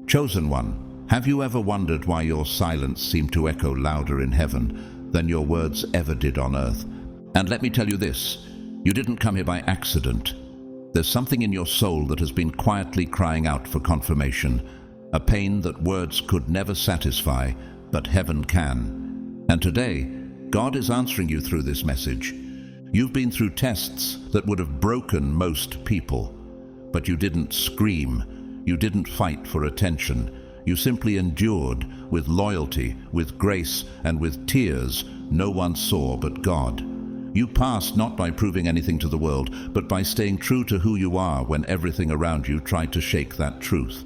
Chosen one, have you ever wondered why your silence seemed to echo louder in heaven than your words ever did on earth? And let me tell you this, you didn't come here by accident. There's something in your soul that has been quietly crying out for confirmation, a pain that words could never satisfy, but heaven can. And today, God is answering you through this message. You've been through tests that would have broken most people, but you didn't scream, you didn't fight for attention. You simply endured with loyalty, with grace, and with tears no one saw but God. You passed not by proving anything to the world, but by staying true to who you are when everything around you tried to shake that truth.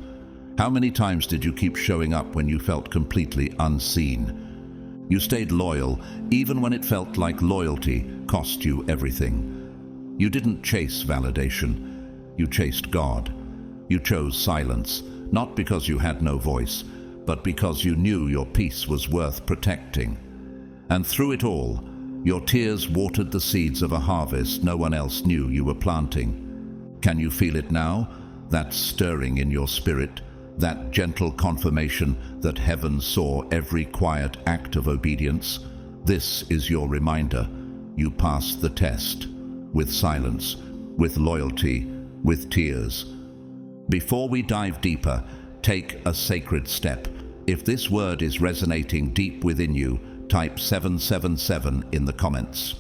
How many times did you keep showing up when you felt completely unseen? You stayed loyal, even when it felt like loyalty cost you everything. You didn't chase validation. You chased God. You chose silence, not because you had no voice, but because you knew your peace was worth protecting. And through it all, your tears watered the seeds of a harvest no one else knew you were planting. Can you feel it now? That stirring in your spirit, that gentle confirmation that heaven saw every quiet act of obedience? This is your reminder. You passed the test, with silence, with loyalty, with tears. Before we dive deeper, take a sacred step. If this word is resonating deep within you, type 777 in the comments.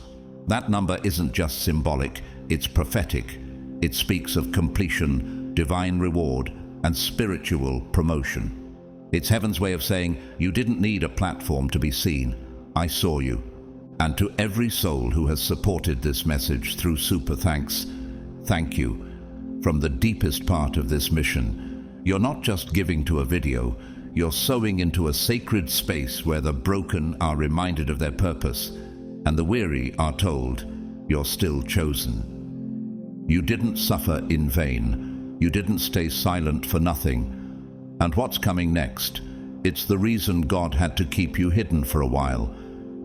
That number isn't just symbolic, it's prophetic. It speaks of completion, divine reward, and spiritual promotion. It's heaven's way of saying, you didn't need a platform to be seen. I saw you. And to every soul who has supported this message through super thanks, thank you. From the deepest part of this mission, you're not just giving to a video, you're sowing into a sacred space where the broken are reminded of their purpose, and the weary are told, you're still chosen. You didn't suffer in vain. You didn't stay silent for nothing. And what's coming next? It's the reason God had to keep you hidden for a while,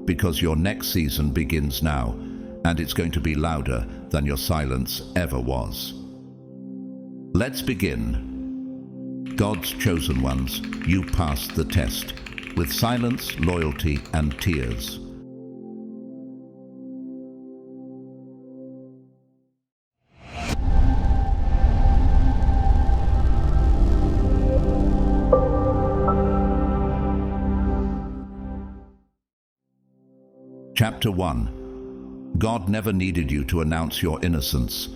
because your next season begins now, and it's going to be louder than your silence ever was. Let's begin. God's chosen ones, you passed the test, with silence, loyalty, and tears. Chapter 1. God never needed you to announce your innocence.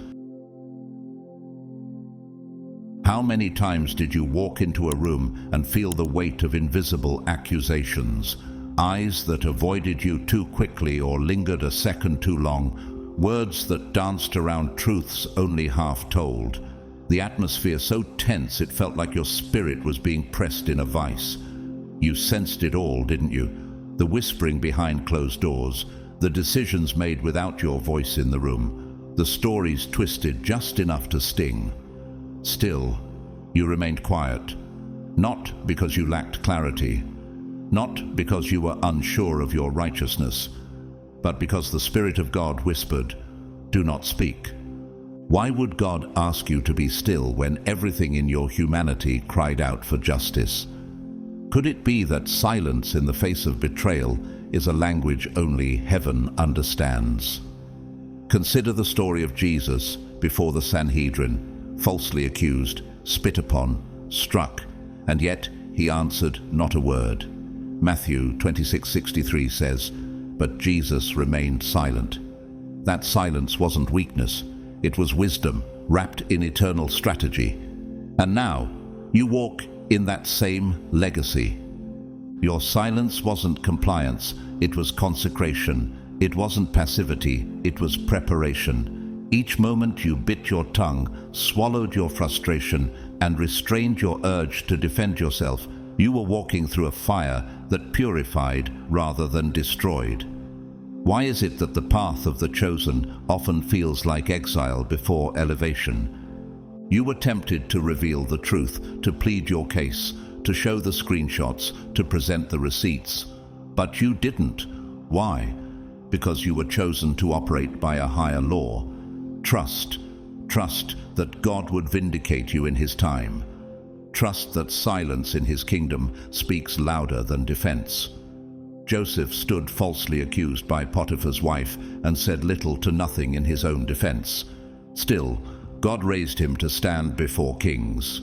How many times did you walk into a room and feel the weight of invisible accusations? Eyes that avoided you too quickly or lingered a second too long, words that danced around truths only half told. The atmosphere so tense it felt like your spirit was being pressed in a vice. You sensed it all, didn't you? The whispering behind closed doors, the decisions made without your voice in the room, the stories twisted just enough to sting. Still, you remained quiet, not because you lacked clarity, not because you were unsure of your righteousness, but because the Spirit of God whispered, "Do not speak." Why would God ask you to be still when everything in your humanity cried out for justice? Could it be that silence in the face of betrayal is a language only heaven understands? Consider the story of Jesus before the Sanhedrin, falsely accused, spit upon, struck, and yet he answered not a word. Matthew 26:63 says, "But Jesus remained silent." That silence wasn't weakness, it was wisdom wrapped in eternal strategy. And now, you walk in that same legacy. Your silence wasn't compliance, it was consecration. It wasn't passivity, it was preparation. Each moment you bit your tongue, swallowed your frustration, and restrained your urge to defend yourself, you were walking through a fire that purified rather than destroyed. Why is it that the path of the chosen often feels like exile before elevation? You were tempted to reveal the truth, to plead your case, to show the screenshots, to present the receipts. But you didn't. Why? Because you were chosen to operate by a higher law. Trust that God would vindicate you in His time. Trust that silence in his kingdom speaks louder than defense. Joseph stood falsely accused by Potiphar's wife and said little to nothing in his own defense. Still, God raised him to stand before kings.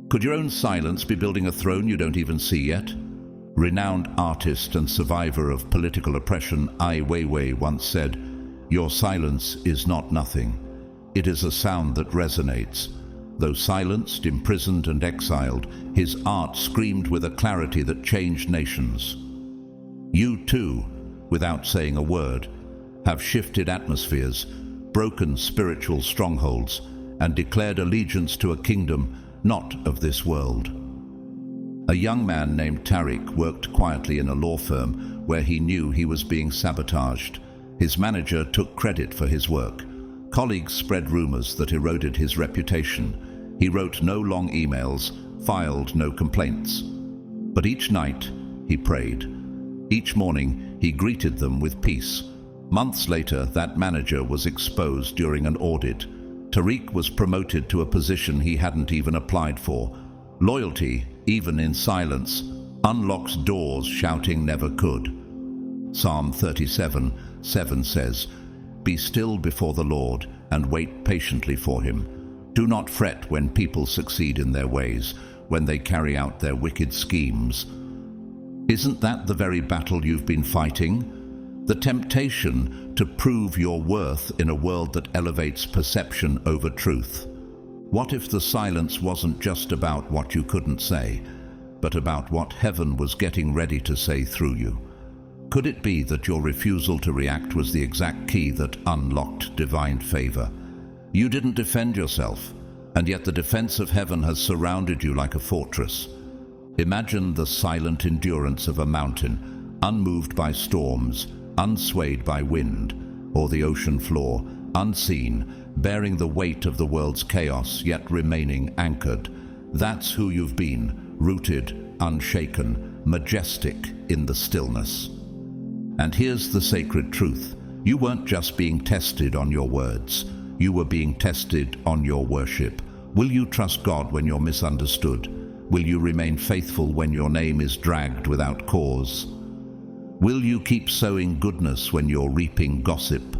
Could your own silence be building a throne you don't even see yet? Renowned artist and survivor of political oppression Ai Weiwei once said, "Your silence is not nothing. It is a sound that resonates." Though silenced, imprisoned and exiled, his art screamed with a clarity that changed nations. You too, without saying a word, have shifted atmospheres, broken spiritual strongholds, and declared allegiance to a kingdom not of this world. A young man named Tariq worked quietly in a law firm where he knew he was being sabotaged. His manager took credit for his work. Colleagues spread rumors that eroded his reputation. He wrote no long emails, filed no complaints. But each night, he prayed. Each morning, he greeted them with peace. Months later, that manager was exposed during an audit. Tariq was promoted to a position he hadn't even applied for. Loyalty, even in silence, unlocks doors shouting never could. Psalm 37:7 says, "Be still before the Lord and wait patiently for him. Do not fret when people succeed in their ways, when they carry out their wicked schemes." Isn't that the very battle you've been fighting? The temptation to prove your worth in a world that elevates perception over truth. What if the silence wasn't just about what you couldn't say, but about what heaven was getting ready to say through you? Could it be that your refusal to react was the exact key that unlocked divine favor? You didn't defend yourself, and yet the defense of heaven has surrounded you like a fortress. Imagine the silent endurance of a mountain, unmoved by storms, unswayed by wind, or the ocean floor, unseen, bearing the weight of the world's chaos, yet remaining anchored. That's who you've been, rooted, unshaken, majestic in the stillness. And here's the sacred truth. You weren't just being tested on your words. You were being tested on your worship. Will you trust God when you're misunderstood? Will you remain faithful when your name is dragged without cause? Will you keep sowing goodness when you're reaping gossip?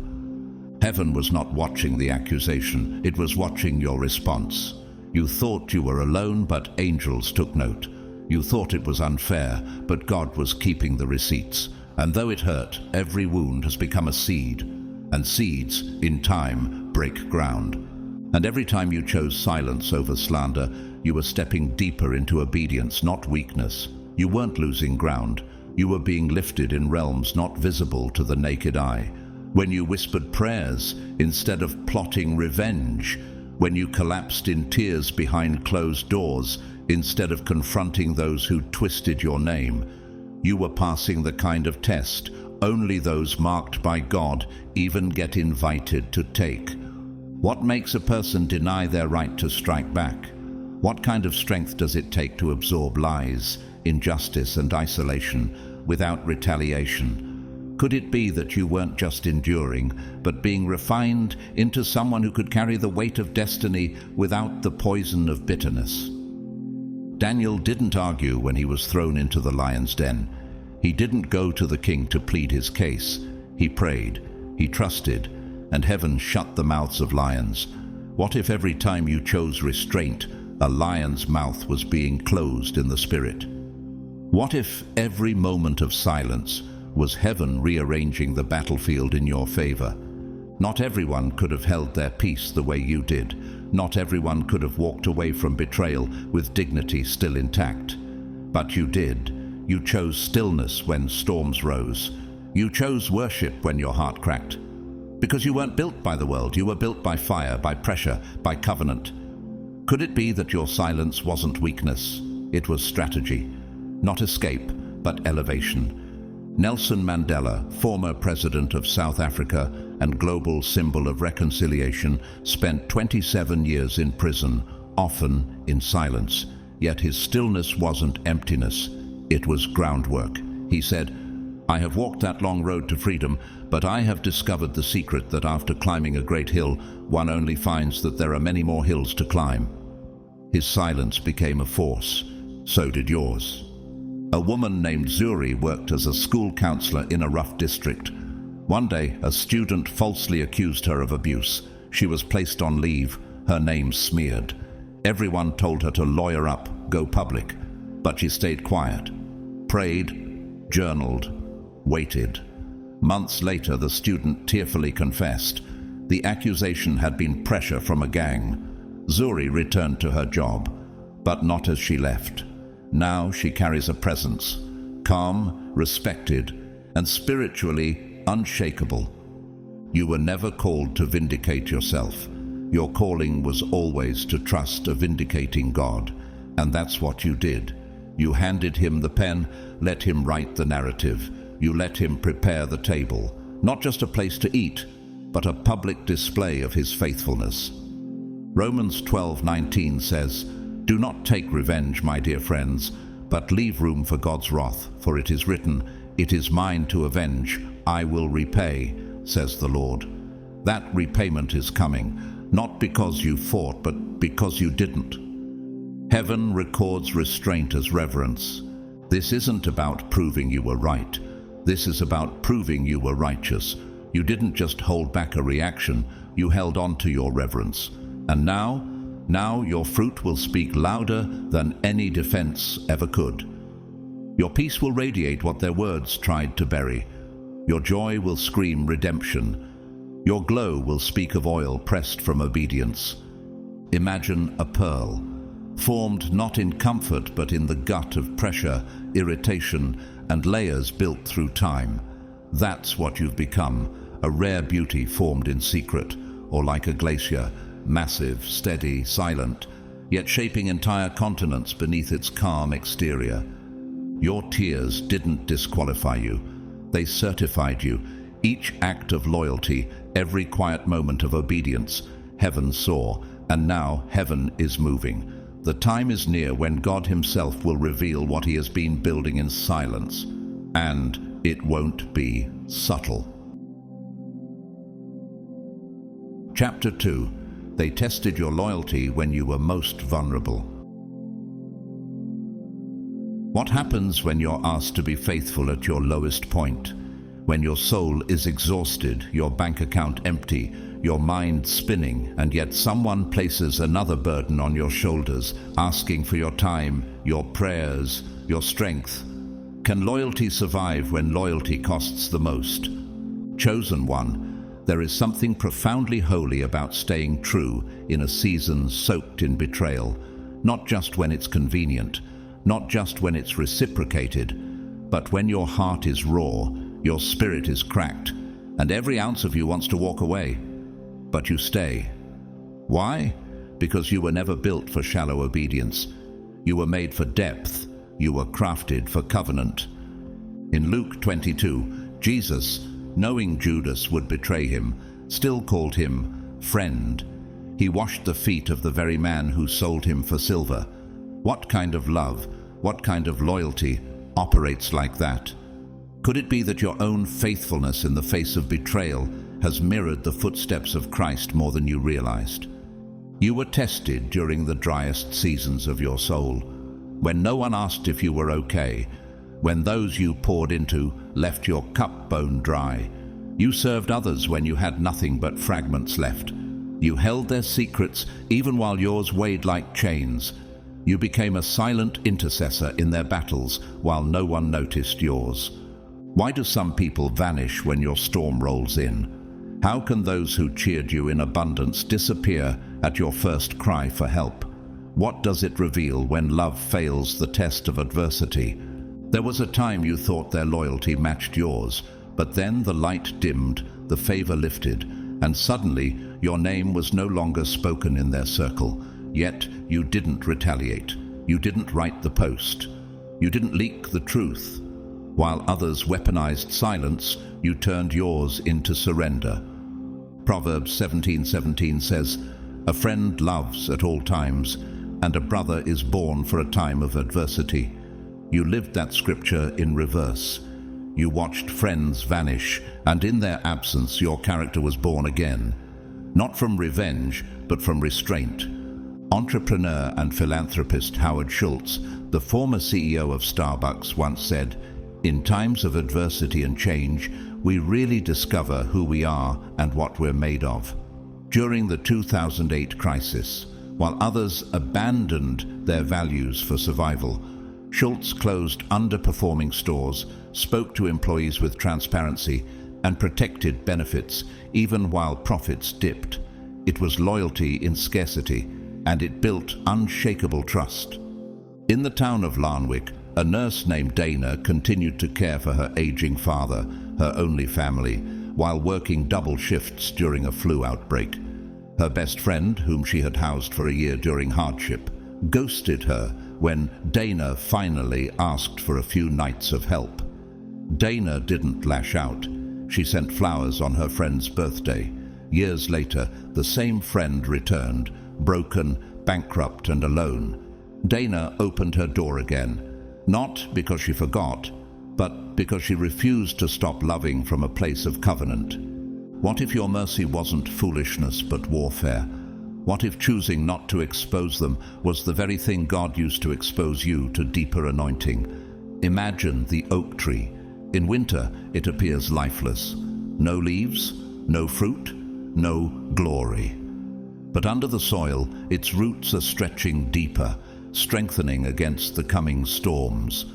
Heaven was not watching the accusation, it was watching your response. You thought you were alone, but angels took note. You thought it was unfair, but God was keeping the receipts. And though it hurt, every wound has become a seed, and seeds, in time, break ground. And every time you chose silence over slander, you were stepping deeper into obedience, not weakness. You weren't losing ground. You were being lifted in realms not visible to the naked eye. When you whispered prayers instead of plotting revenge, when you collapsed in tears behind closed doors instead of confronting those who twisted your name, you were passing the kind of test only those marked by God even get invited to take. What makes a person deny their right to strike back? What kind of strength does it take to absorb lies, injustice and isolation without retaliation? Could it be that you weren't just enduring, but being refined into someone who could carry the weight of destiny without the poison of bitterness? Daniel didn't argue when he was thrown into the lion's den. He didn't go to the king to plead his case. He prayed, he trusted, and heaven shut the mouths of lions. What if every time you chose restraint, a lion's mouth was being closed in the spirit? What if every moment of silence was heaven rearranging the battlefield in your favor? Not everyone could have held their peace the way you did. Not everyone could have walked away from betrayal with dignity still intact. But you did. You chose stillness when storms rose. You chose worship when your heart cracked. Because you weren't built by the world, you were built by fire, by pressure, by covenant. Could it be that your silence wasn't weakness? It was strategy. Not escape, but elevation. Nelson Mandela, former president of South Africa and global symbol of reconciliation, spent 27 years in prison, often in silence. Yet his stillness wasn't emptiness, it was groundwork. He said, "I have walked that long road to freedom, but I have discovered the secret that after climbing a great hill, one only finds that there are many more hills to climb." His silence became a force. So did yours. A woman named Zuri worked as a school counselor in a rough district. One day, a student falsely accused her of abuse. She was placed on leave, her name smeared. Everyone told her to lawyer up, go public. But she stayed quiet, prayed, journaled, waited. Months later, the student tearfully confessed. The accusation had been pressure from a gang. Zuri returned to her job, but not as she left. Now she carries a presence, calm, respected, and spiritually unshakable. You were never called to vindicate yourself. Your calling was always to trust a vindicating God, and that's what you did. You handed him the pen, let him write the narrative. You let him prepare the table, not just a place to eat, but a public display of his faithfulness. Romans 12:19 says, "Do not take revenge, my dear friends, but leave room for God's wrath, for it is written, 'It is mine to avenge, I will repay,' says the Lord." That repayment is coming, not because you fought, but because you didn't. Heaven records restraint as reverence. This isn't about proving you were right. This is about proving you were righteous. You didn't just hold back a reaction, you held on to your reverence. And now your fruit will speak louder than any defense ever could. Your peace will radiate what their words tried to bury. Your joy will scream redemption. Your glow will speak of oil pressed from obedience. Imagine a pearl, formed not in comfort but in the gut of pressure, irritation, and layers built through time. That's what you've become, a rare beauty formed in secret, or like a glacier, massive, steady, silent, yet shaping entire continents beneath its calm exterior. Your tears didn't disqualify you. They certified you. Each act of loyalty, every quiet moment of obedience, heaven saw, and now heaven is moving. The time is near when God himself will reveal what he has been building in silence, and it won't be subtle. Chapter 2. They tested your loyalty when you were most vulnerable. What happens when you're asked to be faithful at your lowest point? When your soul is exhausted, your bank account empty, your mind spinning, and yet someone places another burden on your shoulders, asking for your time, your prayers, your strength. Can loyalty survive when loyalty costs the most? Chosen one, there is something profoundly holy about staying true in a season soaked in betrayal, not just when it's convenient, not just when it's reciprocated, but when your heart is raw, your spirit is cracked, and every ounce of you wants to walk away. But you stay. Why? Because you were never built for shallow obedience. You were made for depth. You were crafted for covenant. In Luke 22, Jesus, knowing Judas would betray him, still called him friend. He washed the feet of the very man who sold him for silver. What kind of love, what kind of loyalty operates like that? Could it be that your own faithfulness in the face of betrayal has mirrored the footsteps of Christ more than you realized? You were tested during the driest seasons of your soul, when no one asked if you were okay, when those you poured into left your cup bone dry. You served others when you had nothing but fragments left. You held their secrets even while yours weighed like chains. You became a silent intercessor in their battles while no one noticed yours. Why do some people vanish when your storm rolls in? How can those who cheered you in abundance disappear at your first cry for help? What does it reveal when love fails the test of adversity? There was a time you thought their loyalty matched yours, but then the light dimmed, the favor lifted, and suddenly your name was no longer spoken in their circle. Yet you didn't retaliate. You didn't write the post. You didn't leak the truth. While others weaponized silence, you turned yours into surrender. Proverbs 17:17 says, "A friend loves at all times, and a brother is born for a time of adversity." You lived that scripture in reverse. You watched friends vanish, and in their absence your character was born again. Not from revenge, but from restraint. Entrepreneur and philanthropist Howard Schultz, the former CEO of Starbucks, once said, "In times of adversity and change, we really discover who we are and what we're made of." During the 2008 crisis, while others abandoned their values for survival, Schultz closed underperforming stores, spoke to employees with transparency, and protected benefits even while profits dipped. It was loyalty in scarcity, and it built unshakable trust. In the town of Larnwick, a nurse named Dana continued to care for her aging father, her only family, while working double shifts during a flu outbreak. Her best friend, whom she had housed for a year during hardship, ghosted her when Dana finally asked for a few nights of help. Dana didn't lash out. She sent flowers on her friend's birthday. Years later, the same friend returned, broken, bankrupt, and alone. Dana opened her door again, not because she forgot, but because she refused to stop loving from a place of covenant. What if your mercy wasn't foolishness but warfare? What if choosing not to expose them was the very thing God used to expose you to deeper anointing? Imagine the oak tree. In winter, it appears lifeless. No leaves, no fruit, no glory. But under the soil, its roots are stretching deeper, strengthening against the coming storms.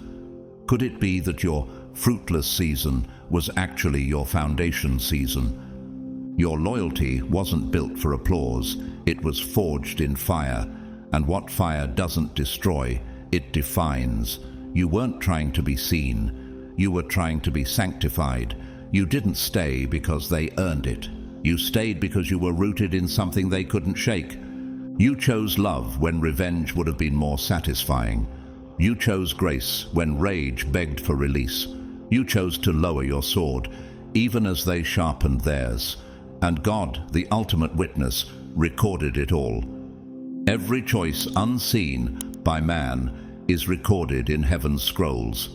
Could it be that your fruitless season was actually your foundation season? Your loyalty wasn't built for applause, it was forged in fire, and what fire doesn't destroy, it defines. You weren't trying to be seen, you were trying to be sanctified. You didn't stay because they earned it. You stayed because you were rooted in something they couldn't shake. You chose love when revenge would have been more satisfying. You chose grace when rage begged for release. You chose to lower your sword, even as they sharpened theirs. And God, the ultimate witness, recorded it all. Every choice unseen by man is recorded in heaven's scrolls.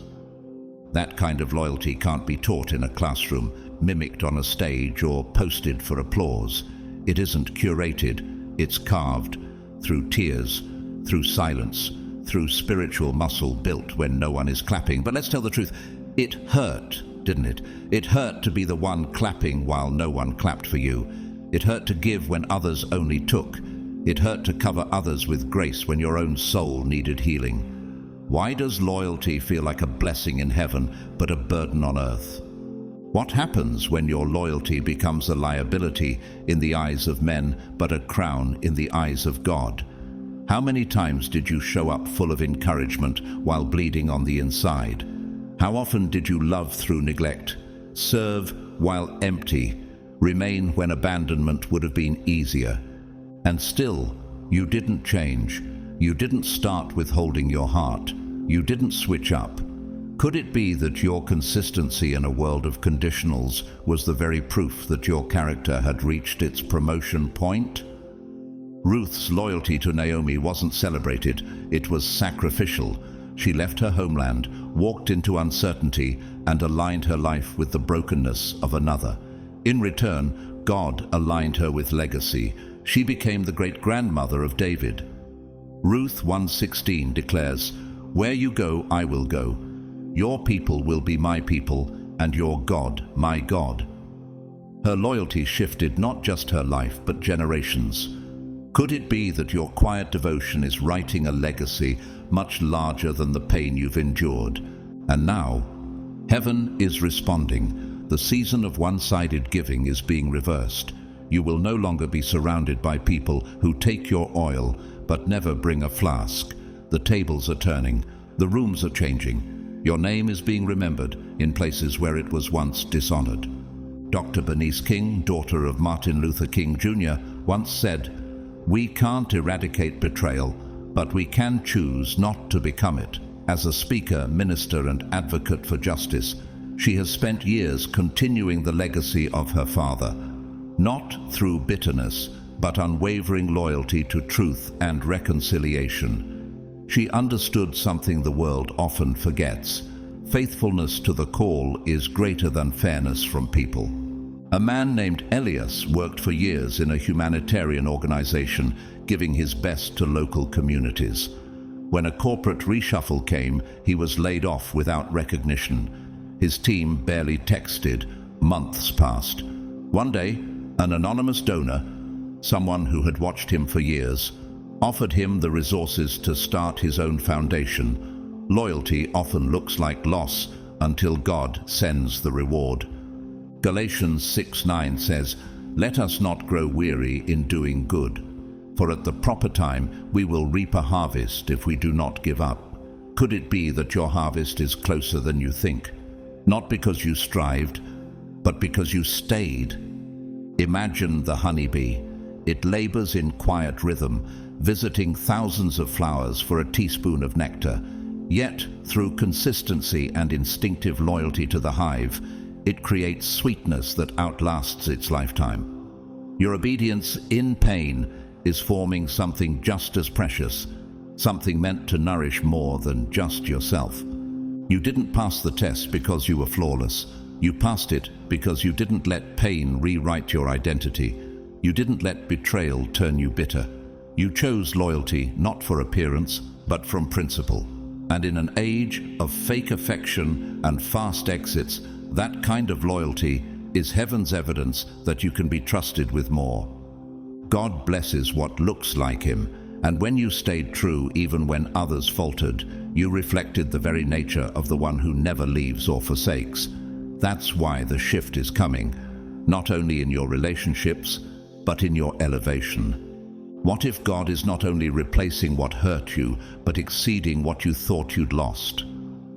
That kind of loyalty can't be taught in a classroom, mimicked on a stage, or posted for applause. It isn't curated, it's carved through tears, through silence, through spiritual muscle built when no one is clapping. But let's tell the truth, it hurt, didn't it? It hurt to be the one clapping while no one clapped for you. It hurt to give when others only took. It hurt to cover others with grace when your own soul needed healing. Why does loyalty feel like a blessing in heaven but a burden on earth? What happens when your loyalty becomes a liability in the eyes of men but a crown in the eyes of God? How many times did you show up full of encouragement while bleeding on the inside? How often did you love through neglect, serve while empty, remain when abandonment would have been easier? And still, you didn't change. You didn't start withholding your heart. You didn't switch up. Could it be that your consistency in a world of conditionals was the very proof that your character had reached its promotion point? Ruth's loyalty to Naomi wasn't celebrated, it was sacrificial. She left her homeland, walked into uncertainty, and aligned her life with the brokenness of another. In return, God aligned her with legacy. She became the great-grandmother of David. Ruth 1:16 declares, "Where you go, I will go. Your people will be my people, and your God, my God." Her loyalty shifted not just her life, but generations. Could it be that your quiet devotion is writing a legacy much larger than the pain you've endured? And now, heaven is responding. The season of one-sided giving is being reversed. You will no longer be surrounded by people who take your oil, but never bring a flask. The tables are turning. The rooms are changing. Your name is being remembered in places where it was once dishonored. Dr. Bernice King, daughter of Martin Luther King Jr., once said, "We can't eradicate betrayal, but we can choose not to become it." As a speaker, minister, and advocate for justice, she has spent years continuing the legacy of her father, not through bitterness, but unwavering loyalty to truth and reconciliation. She understood something the world often forgets. Faithfulness to the call is greater than fairness from people. A man named Elias worked for years in a humanitarian organization, giving his best to local communities. When a corporate reshuffle came, he was laid off without recognition. His team barely texted. Months passed. One day, an anonymous donor, someone who had watched him for years, offered him the resources to start his own foundation. Loyalty often looks like loss until God sends the reward. Galatians 6:9 says, "Let us not grow weary in doing good, for at the proper time we will reap a harvest if we do not give up." Could it be that your harvest is closer than you think? Not because you strived, but because you stayed. Imagine the honeybee. It labors in quiet rhythm, visiting thousands of flowers for a teaspoon of nectar. Yet, through consistency and instinctive loyalty to the hive, it creates sweetness that outlasts its lifetime. Your obedience in pain is forming something just as precious, something meant to nourish more than just yourself. You didn't pass the test because you were flawless. You passed it because you didn't let pain rewrite your identity. You didn't let betrayal turn you bitter. You chose loyalty not for appearance, but from principle. And in an age of fake affection and fast exits, that kind of loyalty is heaven's evidence that you can be trusted with more. God blesses what looks like him, and when you stayed true even when others faltered, you reflected the very nature of the one who never leaves or forsakes. That's why the shift is coming, not only in your relationships, but in your elevation. What if God is not only replacing what hurt you, but exceeding what you thought you'd lost?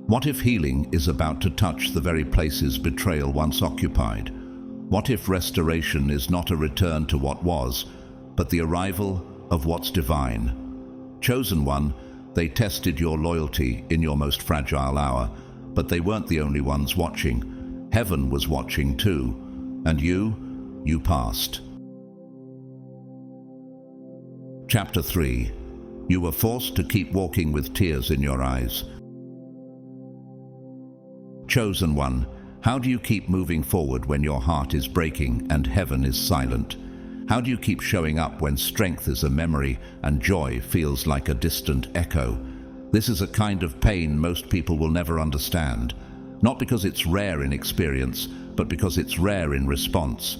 What if healing is about to touch the very places betrayal once occupied? What if restoration is not a return to what was, but the arrival of what's divine? Chosen one, they tested your loyalty in your most fragile hour, but they weren't the only ones watching. Heaven was watching too, and you passed. Chapter 3. You were forced to keep walking with tears in your eyes. Chosen one, how do you keep moving forward when your heart is breaking and heaven is silent? How do you keep showing up when strength is a memory and joy feels like a distant echo? This is a kind of pain most people will never understand, not because it's rare in experience, but because it's rare in response.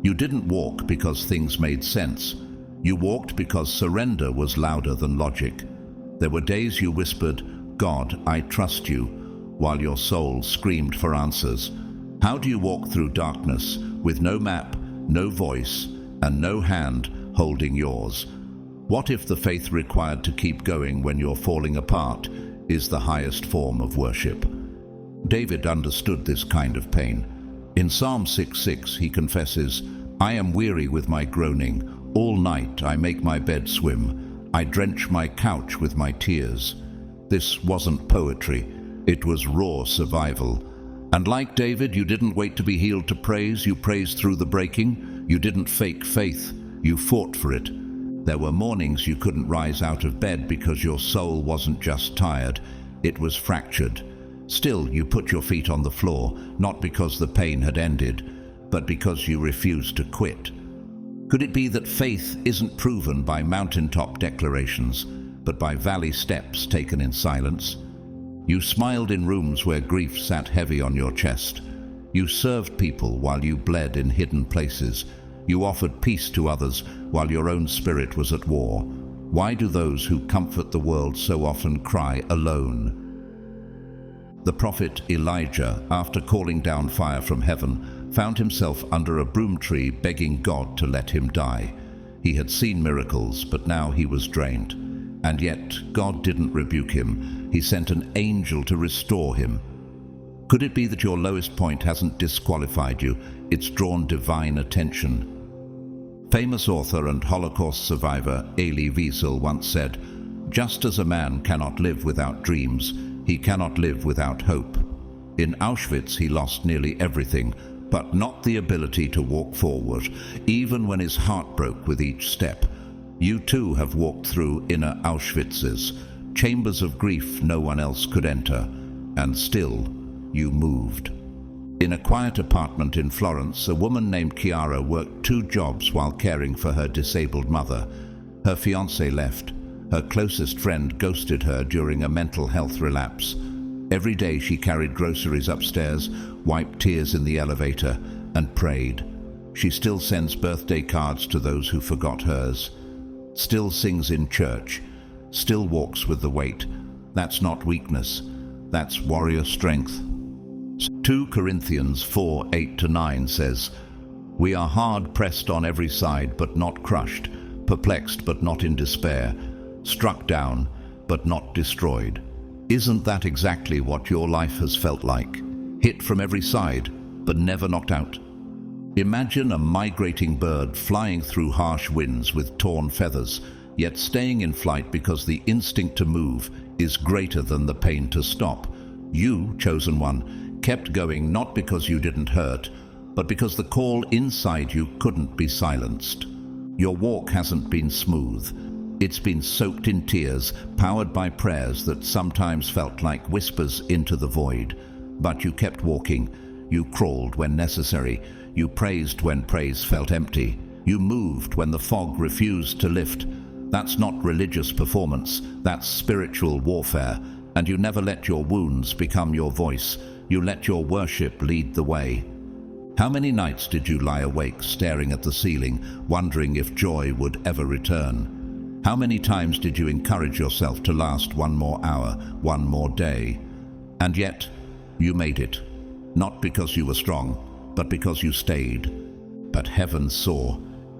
You didn't walk because things made sense. You walked because surrender was louder than logic. There were days you whispered, "God, I trust you," while your soul screamed for answers. How do you walk through darkness with no map, no voice, and no hand holding yours? What if the faith required to keep going when you're falling apart is the highest form of worship? David understood this kind of pain. In Psalm 6:6 he confesses, "I am weary with my groaning. All night I make my bed swim. I drench my couch with my tears." This wasn't poetry. It was raw survival. And like David, you didn't wait to be healed to praise. You praised through the breaking. You didn't fake faith. You fought for it. There were mornings you couldn't rise out of bed because your soul wasn't just tired. It was fractured. Still, you put your feet on the floor, not because the pain had ended, but because you refused to quit. Could it be that faith isn't proven by mountaintop declarations, but by valley steps taken in silence? You smiled in rooms where grief sat heavy on your chest. You served people while you bled in hidden places. You offered peace to others while your own spirit was at war. Why do those who comfort the world so often cry alone? The prophet Elijah, after calling down fire from heaven, found himself under a broom tree begging God to let him die. He had seen miracles, but now he was drained. And yet God didn't rebuke him. He sent an angel to restore him. Could it be that your lowest point hasn't disqualified you? It's drawn divine attention. Famous author and Holocaust survivor Elie Wiesel once said, "Just as a man cannot live without dreams, he cannot live without hope." In Auschwitz he lost nearly everything, but not the ability to walk forward, even when his heart broke with each step. You too have walked through inner Auschwitzes, chambers of grief no one else could enter, and still you moved. In a quiet apartment in Florence, a woman named Chiara worked 2 jobs while caring for her disabled mother. Her fiancé left. Her closest friend ghosted her during a mental health relapse. Every day she carried groceries upstairs, wiped tears in the elevator, and prayed. She still sends birthday cards to those who forgot hers. Still sings in church. Still walks with the weight. That's not weakness. That's warrior strength. 2 Corinthians 4:8-9 says, "We are hard pressed on every side, but not crushed, perplexed, but not in despair, struck down, but not destroyed." Isn't that exactly what your life has felt like? Hit from every side, but never knocked out. Imagine a migrating bird flying through harsh winds with torn feathers, yet staying in flight because the instinct to move is greater than the pain to stop. You, chosen one, kept going not because you didn't hurt, but because the call inside you couldn't be silenced. Your walk hasn't been smooth. It's been soaked in tears, powered by prayers that sometimes felt like whispers into the void. But you kept walking. You crawled when necessary. You praised when praise felt empty. You moved when the fog refused to lift. That's not religious performance. That's spiritual warfare. And you never let your wounds become your voice. You let your worship lead the way. How many nights did you lie awake, staring at the ceiling, wondering if joy would ever return? How many times did you encourage yourself to last one more hour, one more day? And yet, you made it. Not because you were strong, but because you stayed. But heaven saw.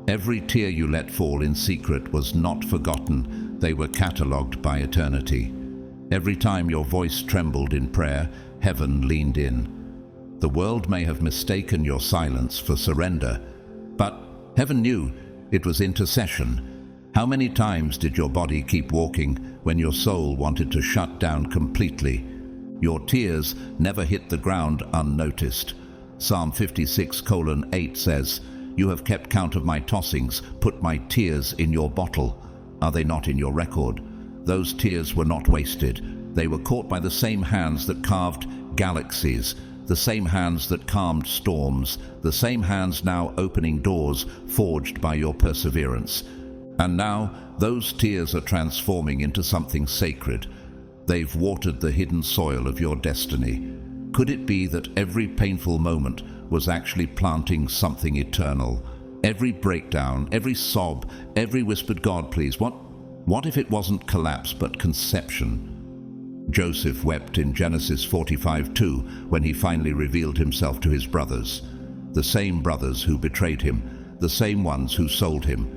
Every tear you let fall in secret was not forgotten. They were catalogued by eternity. Every time your voice trembled in prayer, heaven leaned in. The world may have mistaken your silence for surrender, but heaven knew it was intercession. How many times did your body keep walking when your soul wanted to shut down completely? Your tears never hit the ground unnoticed. Psalm 56:8 says, "You have kept count of my tossings, put my tears in your bottle. Are they not in your record?" Those tears were not wasted. They were caught by the same hands that carved galaxies, the same hands that calmed storms, the same hands now opening doors forged by your perseverance. And now, those tears are transforming into something sacred. They've watered the hidden soil of your destiny. Could it be that every painful moment was actually planting something eternal? Every breakdown, every sob, every whispered, "God, please," what if it wasn't collapse but conception? Joseph wept in Genesis 45:2 when he finally revealed himself to his brothers. The same brothers who betrayed him, the same ones who sold him.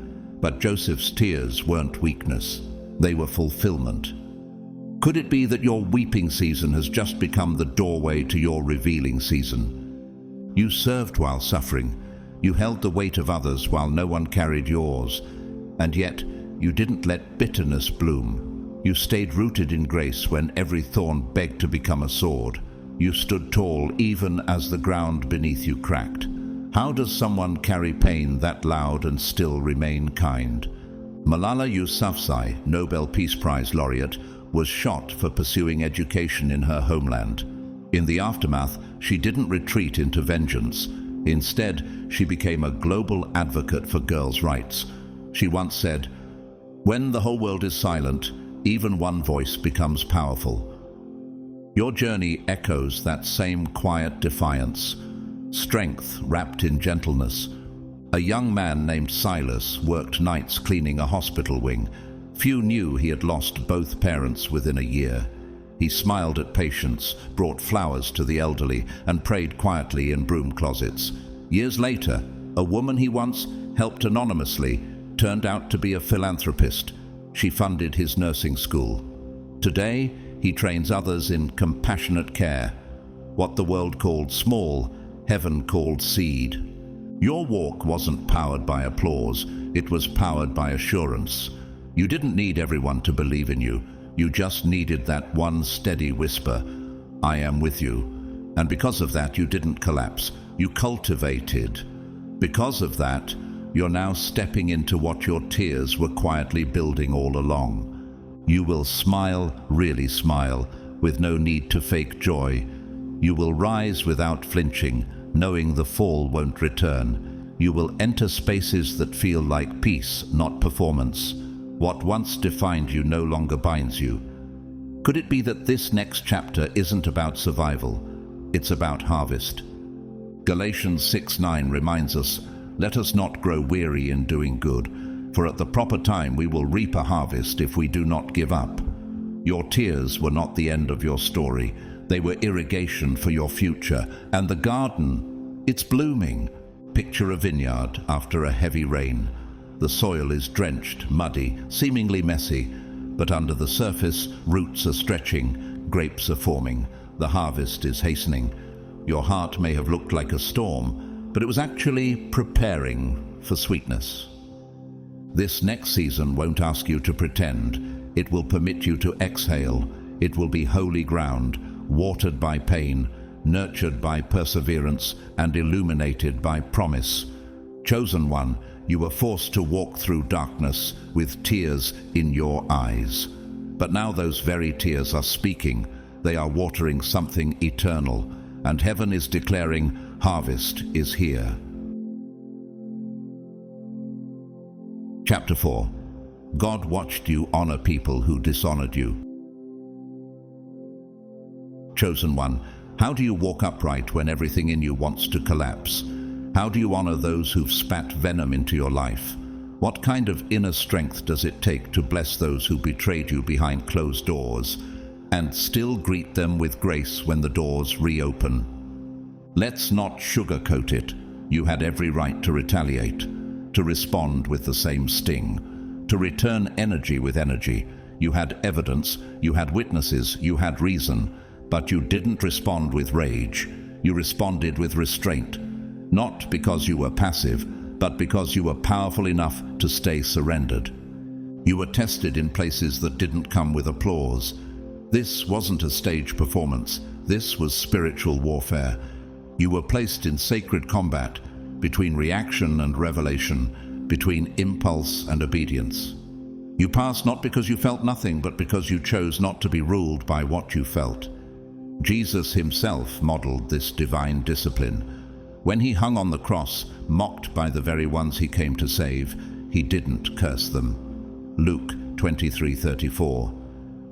But Joseph's tears weren't weakness. They were fulfillment. Could it be that your weeping season has just become the doorway to your revealing season? You served while suffering. You held the weight of others while no one carried yours. And yet, you didn't let bitterness bloom. You stayed rooted in grace when every thorn begged to become a sword. You stood tall even as the ground beneath you cracked. How does someone carry pain that loud and still remain kind? Malala Yousafzai, Nobel Peace Prize laureate, was shot for pursuing education in her homeland. In the aftermath, she didn't retreat into vengeance. Instead, she became a global advocate for girls' rights. She once said, "When the whole world is silent, even one voice becomes powerful." Your journey echoes that same quiet defiance. Strength wrapped in gentleness. A young man named Silas worked nights cleaning a hospital wing. Few knew he had lost both parents within a year. He smiled at patients, brought flowers to the elderly, and prayed quietly in broom closets. Years later, a woman he once helped anonymously turned out to be a philanthropist. She funded his nursing school. Today, he trains others in compassionate care. What the world called small, heaven called seed. Your walk wasn't powered by applause, it was powered by assurance. You didn't need everyone to believe in you. You just needed that one steady whisper, "I am with you." And because of that, you didn't collapse. You cultivated. Because of that, you're now stepping into what your tears were quietly building all along. You will smile, really smile, with no need to fake joy. You will rise without flinching, knowing the fall won't return. You will enter spaces that feel like peace, not performance. What once defined you no longer binds you. Could it be that this next chapter isn't about survival? It's about harvest. Galatians 6:9 reminds us, "Let us not grow weary in doing good, for at the proper time we will reap a harvest if we do not give up." Your tears were not the end of your story. They were irrigation for your future. And the garden, it's blooming. Picture a vineyard after a heavy rain. The soil is drenched, muddy, seemingly messy, but under the surface, roots are stretching, grapes are forming, the harvest is hastening. Your heart may have looked like a storm, but it was actually preparing for sweetness. This next season won't ask you to pretend. It will permit you to exhale. It will be holy ground, watered by pain, nurtured by perseverance, and illuminated by promise. Chosen one, you were forced to walk through darkness with tears in your eyes. But now those very tears are speaking. They are watering something eternal, and heaven is declaring, harvest is here. Chapter 4. God watched you honor people who dishonored you. Chosen one, how do you walk upright when everything in you wants to collapse? How do you honor those who've spat venom into your life? What kind of inner strength does it take to bless those who betrayed you behind closed doors, and still greet them with grace when the doors reopen? Let's not sugarcoat it. You had every right to retaliate, to respond with the same sting, to return energy with energy. You had evidence, you had witnesses, you had reason, but you didn't respond with rage. You responded with restraint, not because you were passive, but because you were powerful enough to stay surrendered. You were tested in places that didn't come with applause. This wasn't a stage performance. This was spiritual warfare. You were placed in sacred combat between reaction and revelation, between impulse and obedience. You passed not because you felt nothing, but because you chose not to be ruled by what you felt. Jesus himself modeled this divine discipline. When he hung on the cross, mocked by the very ones he came to save, he didn't curse them. Luke 23:34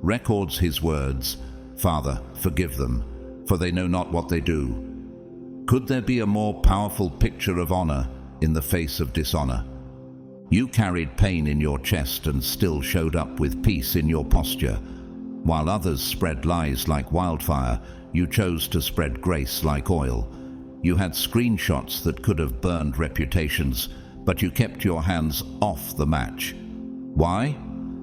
records his words, "Father, forgive them, for they know not what they do." Could there be a more powerful picture of honor in the face of dishonor? You carried pain in your chest and still showed up with peace in your posture. While others spread lies like wildfire, you chose to spread grace like oil. You had screenshots that could have burned reputations, but you kept your hands off the match. Why?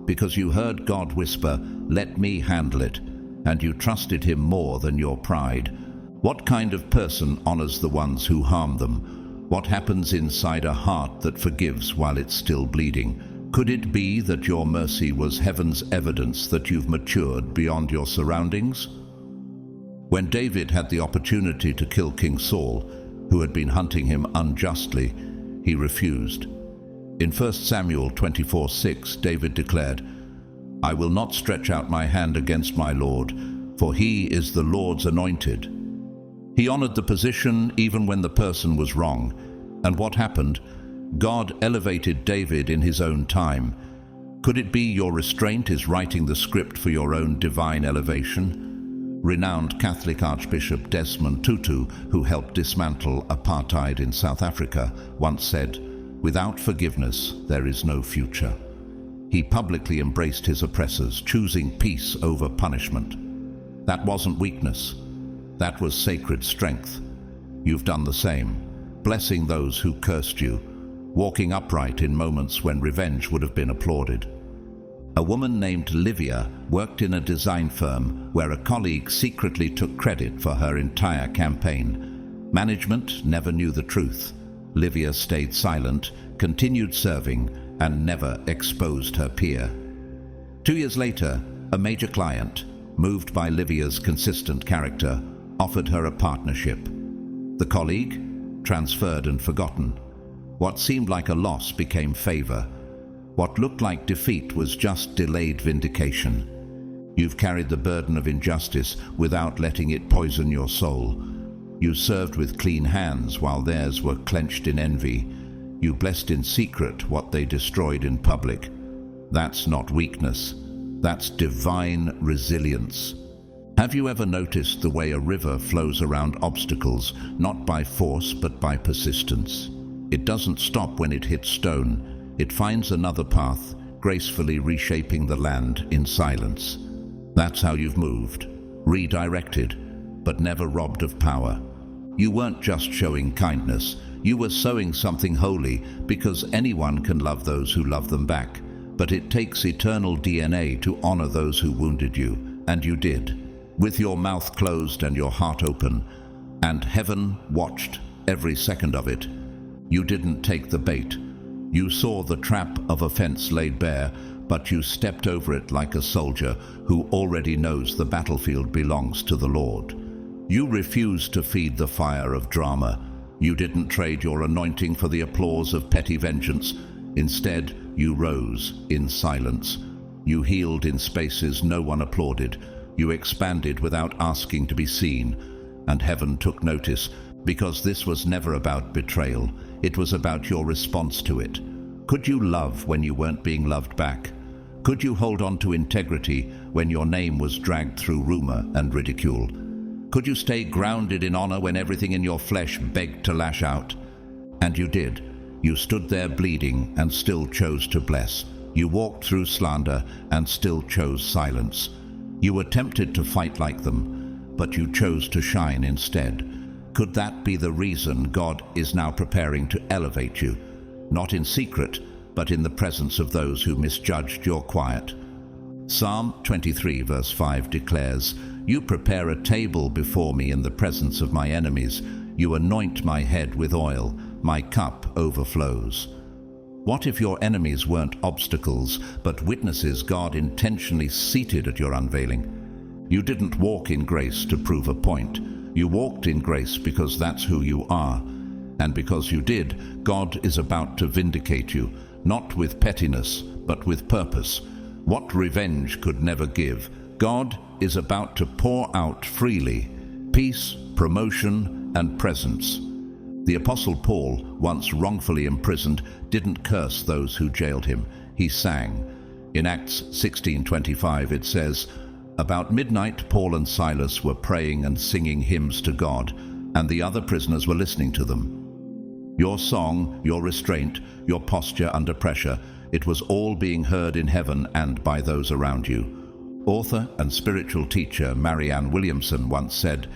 Because you heard God whisper, "Let me handle it," and you trusted him more than your pride. What kind of person honors the ones who harm them? What happens inside a heart that forgives while it's still bleeding? Could it be that your mercy was heaven's evidence that you've matured beyond your surroundings? When David had the opportunity to kill King Saul, who had been hunting him unjustly, he refused. In 1 Samuel 24:6, David declared, "I will not stretch out my hand against my Lord, for he is the Lord's anointed." He honored the position even when the person was wrong. And what happened? God elevated David in his own time. Could it be your restraint is writing the script for your own divine elevation? Renowned Catholic Archbishop Desmond Tutu, who helped dismantle apartheid in South Africa, once said, "Without forgiveness, there is no future." He publicly embraced his oppressors, choosing peace over punishment. That wasn't weakness. That was sacred strength. You've done the same, blessing those who cursed you, walking upright in moments when revenge would have been applauded. A woman named Livia worked in a design firm where a colleague secretly took credit for her entire campaign. Management never knew the truth. Livia stayed silent, continued serving, and never exposed her peer. 2 years later, a major client, moved by Livia's consistent character, offered her a partnership. The colleague, transferred and forgotten. What seemed like a loss became favor. What looked like defeat was just delayed vindication. You've carried the burden of injustice without letting it poison your soul. You served with clean hands while theirs were clenched in envy. You blessed in secret what they destroyed in public. That's not weakness. That's divine resilience. Have you ever noticed the way a river flows around obstacles, not by force but by persistence? It doesn't stop when it hits stone. It finds another path, gracefully reshaping the land in silence. That's how you've moved, redirected, but never robbed of power. You weren't just showing kindness, you were sowing something holy, because anyone can love those who love them back. But it takes eternal DNA to honor those who wounded you, and you did, with your mouth closed and your heart open, and heaven watched every second of it. You didn't take the bait. You saw the trap of offense laid bare, but you stepped over it like a soldier who already knows the battlefield belongs to the Lord. You refused to feed the fire of drama. You didn't trade your anointing for the applause of petty vengeance. Instead, you rose in silence. You healed in spaces no one applauded. You expanded without asking to be seen. And heaven took notice, because this was never about betrayal. It was about your response to it. Could you love when you weren't being loved back? Could you hold on to integrity when your name was dragged through rumor and ridicule? Could you stay grounded in honor when everything in your flesh begged to lash out? And you did. You stood there bleeding and still chose to bless. You walked through slander and still chose silence. You were tempted to fight like them, but you chose to shine instead. Could that be the reason God is now preparing to elevate you? Not in secret, but in the presence of those who misjudged your quiet. Psalm 23 verse 5 declares, "You prepare a table before me in the presence of my enemies. You anoint my head with oil. My cup overflows." What if your enemies weren't obstacles, but witnesses God intentionally seated at your unveiling? You didn't walk in grace to prove a point. You walked in grace because that's who you are. And because you did, God is about to vindicate you, not with pettiness, but with purpose. What revenge could never give, God is about to pour out freely, peace, promotion, and presence. The Apostle Paul, once wrongfully imprisoned, didn't curse those who jailed him. He sang. In Acts 16:25 it says, "About midnight Paul and Silas were praying and singing hymns to God, and the other prisoners were listening to them." Your song, your restraint, your posture under pressure, it was all being heard in heaven and by those around you. Author and spiritual teacher Marianne Williamson once said,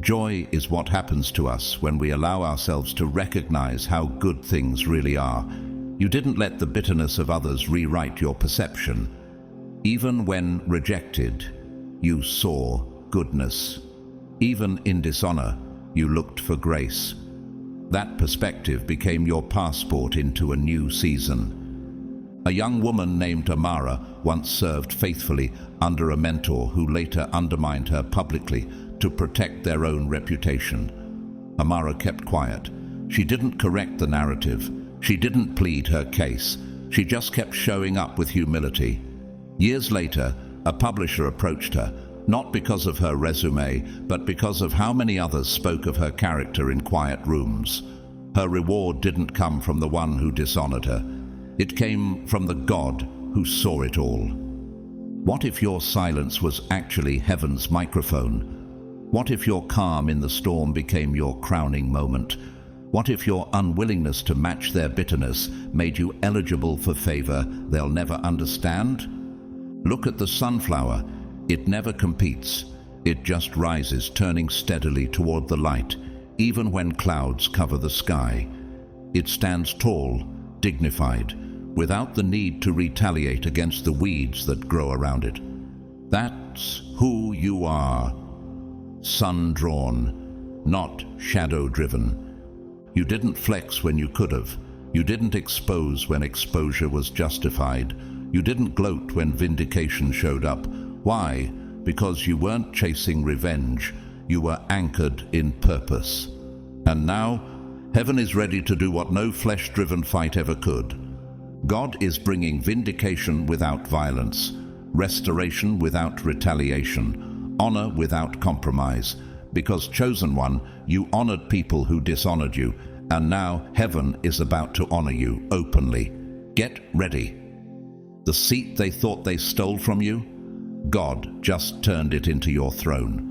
"Joy is what happens to us when we allow ourselves to recognize how good things really are." You didn't let the bitterness of others rewrite your perception. Even when rejected, you saw goodness. Even in dishonor, you looked for grace. That perspective became your passport into a new season. A young woman named Amara once served faithfully under a mentor who later undermined her publicly to protect their own reputation. Amara kept quiet. She didn't correct the narrative. She didn't plead her case. She just kept showing up with humility. Years later, a publisher approached her, not because of her resume, but because of how many others spoke of her character in quiet rooms. Her reward didn't come from the one who dishonored her. It came from the God who saw it all. What if your silence was actually heaven's microphone? What if your calm in the storm became your crowning moment? What if your unwillingness to match their bitterness made you eligible for favor they'll never understand? Look at the sunflower. It never competes. It just rises, turning steadily toward the light, even when clouds cover the sky. It stands tall, dignified, without the need to retaliate against the weeds that grow around it. That's who you are. Sun-drawn, not shadow-driven. You didn't flex when you could have. You didn't expose when exposure was justified. You didn't gloat when vindication showed up. Why? Because you weren't chasing revenge. You were anchored in purpose. And now, heaven is ready to do what no flesh-driven fight ever could. God is bringing vindication without violence, restoration without retaliation, honor without compromise. Because, chosen one, you honored people who dishonored you, and now heaven is about to honor you openly. Get ready. The seat they thought they stole from you, God just turned it into your throne.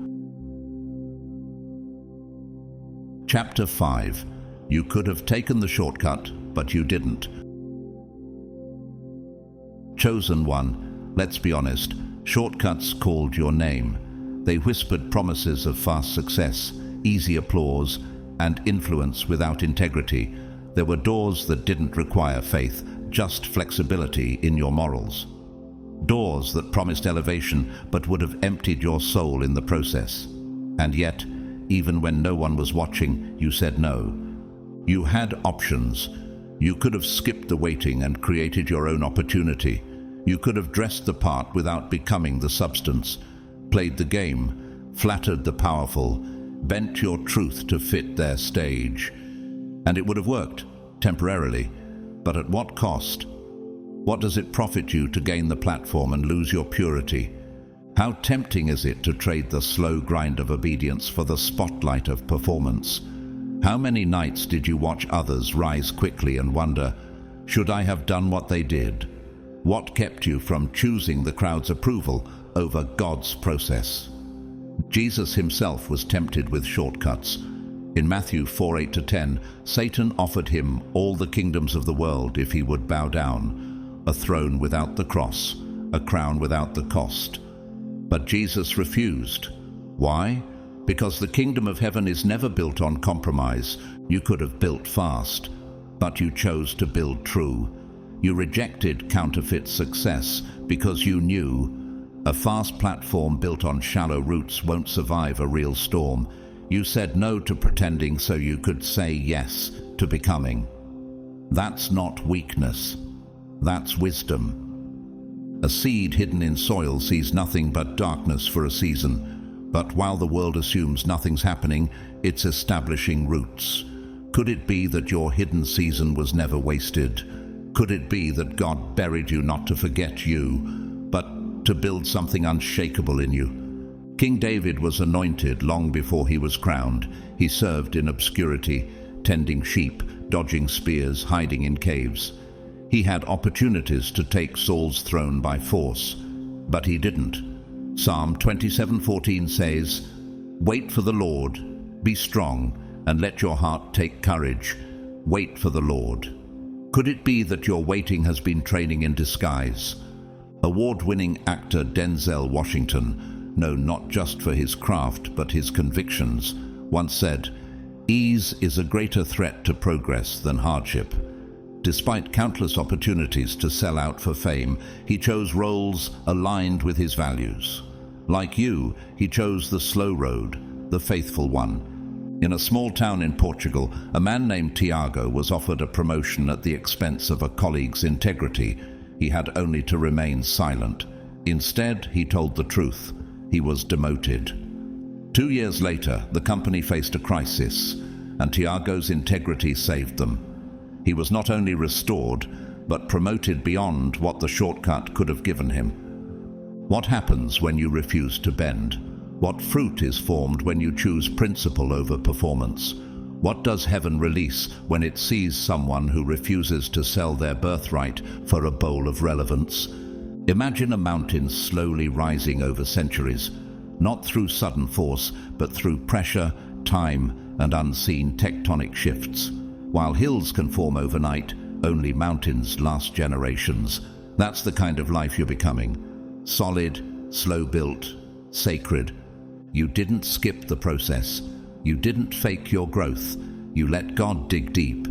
Chapter 5. You could have taken the shortcut, but you didn't. Chosen one, let's be honest, shortcuts called your name. They whispered promises of fast success, easy applause, and influence without integrity. There were doors that didn't require faith, just flexibility in your morals. Doors that promised elevation but would have emptied your soul in the process. And yet, even when no one was watching, you said no. You had options. You could have skipped the waiting and created your own opportunity. You could have dressed the part without becoming the substance, played the game, flattered the powerful, bent your truth to fit their stage. And it would have worked, temporarily, but at what cost? What does it profit you to gain the platform and lose your purity? How tempting is it to trade the slow grind of obedience for the spotlight of performance? How many nights did you watch others rise quickly and wonder, should I have done what they did? What kept you from choosing the crowd's approval over God's process? Jesus himself was tempted with shortcuts. In Matthew 4:8-10, Satan offered him all the kingdoms of the world if he would bow down, a throne without the cross, a crown without the cost. But Jesus refused. Why? Because the kingdom of heaven is never built on compromise. You could have built fast, but you chose to build true. You rejected counterfeit success because you knew a fast platform built on shallow roots won't survive a real storm. You said no to pretending so you could say yes to becoming. That's not weakness. That's wisdom. A seed hidden in soil sees nothing but darkness for a season, but while the world assumes nothing's happening, it's establishing roots. Could it be that your hidden season was never wasted? Could it be that God buried you not to forget you, but to build something unshakable in you? King David was anointed long before he was crowned. He served in obscurity, tending sheep, dodging spears, hiding in caves. He had opportunities to take Saul's throne by force, but he didn't. Psalm 27:14 says, "Wait for the Lord, be strong, and let your heart take courage. Wait for the Lord." Could it be that your waiting has been training in disguise? Award-winning actor Denzel Washington, known not just for his craft but his convictions, once said, "Ease is a greater threat to progress than hardship." Despite countless opportunities to sell out for fame, he chose roles aligned with his values. Like you, he chose the slow road, the faithful one. In a small town in Portugal, a man named Tiago was offered a promotion at the expense of a colleague's integrity. He had only to remain silent. Instead, he told the truth. He was demoted. 2 years later, the company faced a crisis, and Tiago's integrity saved them. He was not only restored, but promoted beyond what the shortcut could have given him. What happens when you refuse to bend? What fruit is formed when you choose principle over performance? What does heaven release when it sees someone who refuses to sell their birthright for a bowl of relevance? Imagine a mountain slowly rising over centuries, not through sudden force, but through pressure, time, and unseen tectonic shifts. While hills can form overnight, only mountains last generations. That's the kind of life you're becoming. Solid, slow-built, sacred. You didn't skip the process. You didn't fake your growth. You let God dig deep.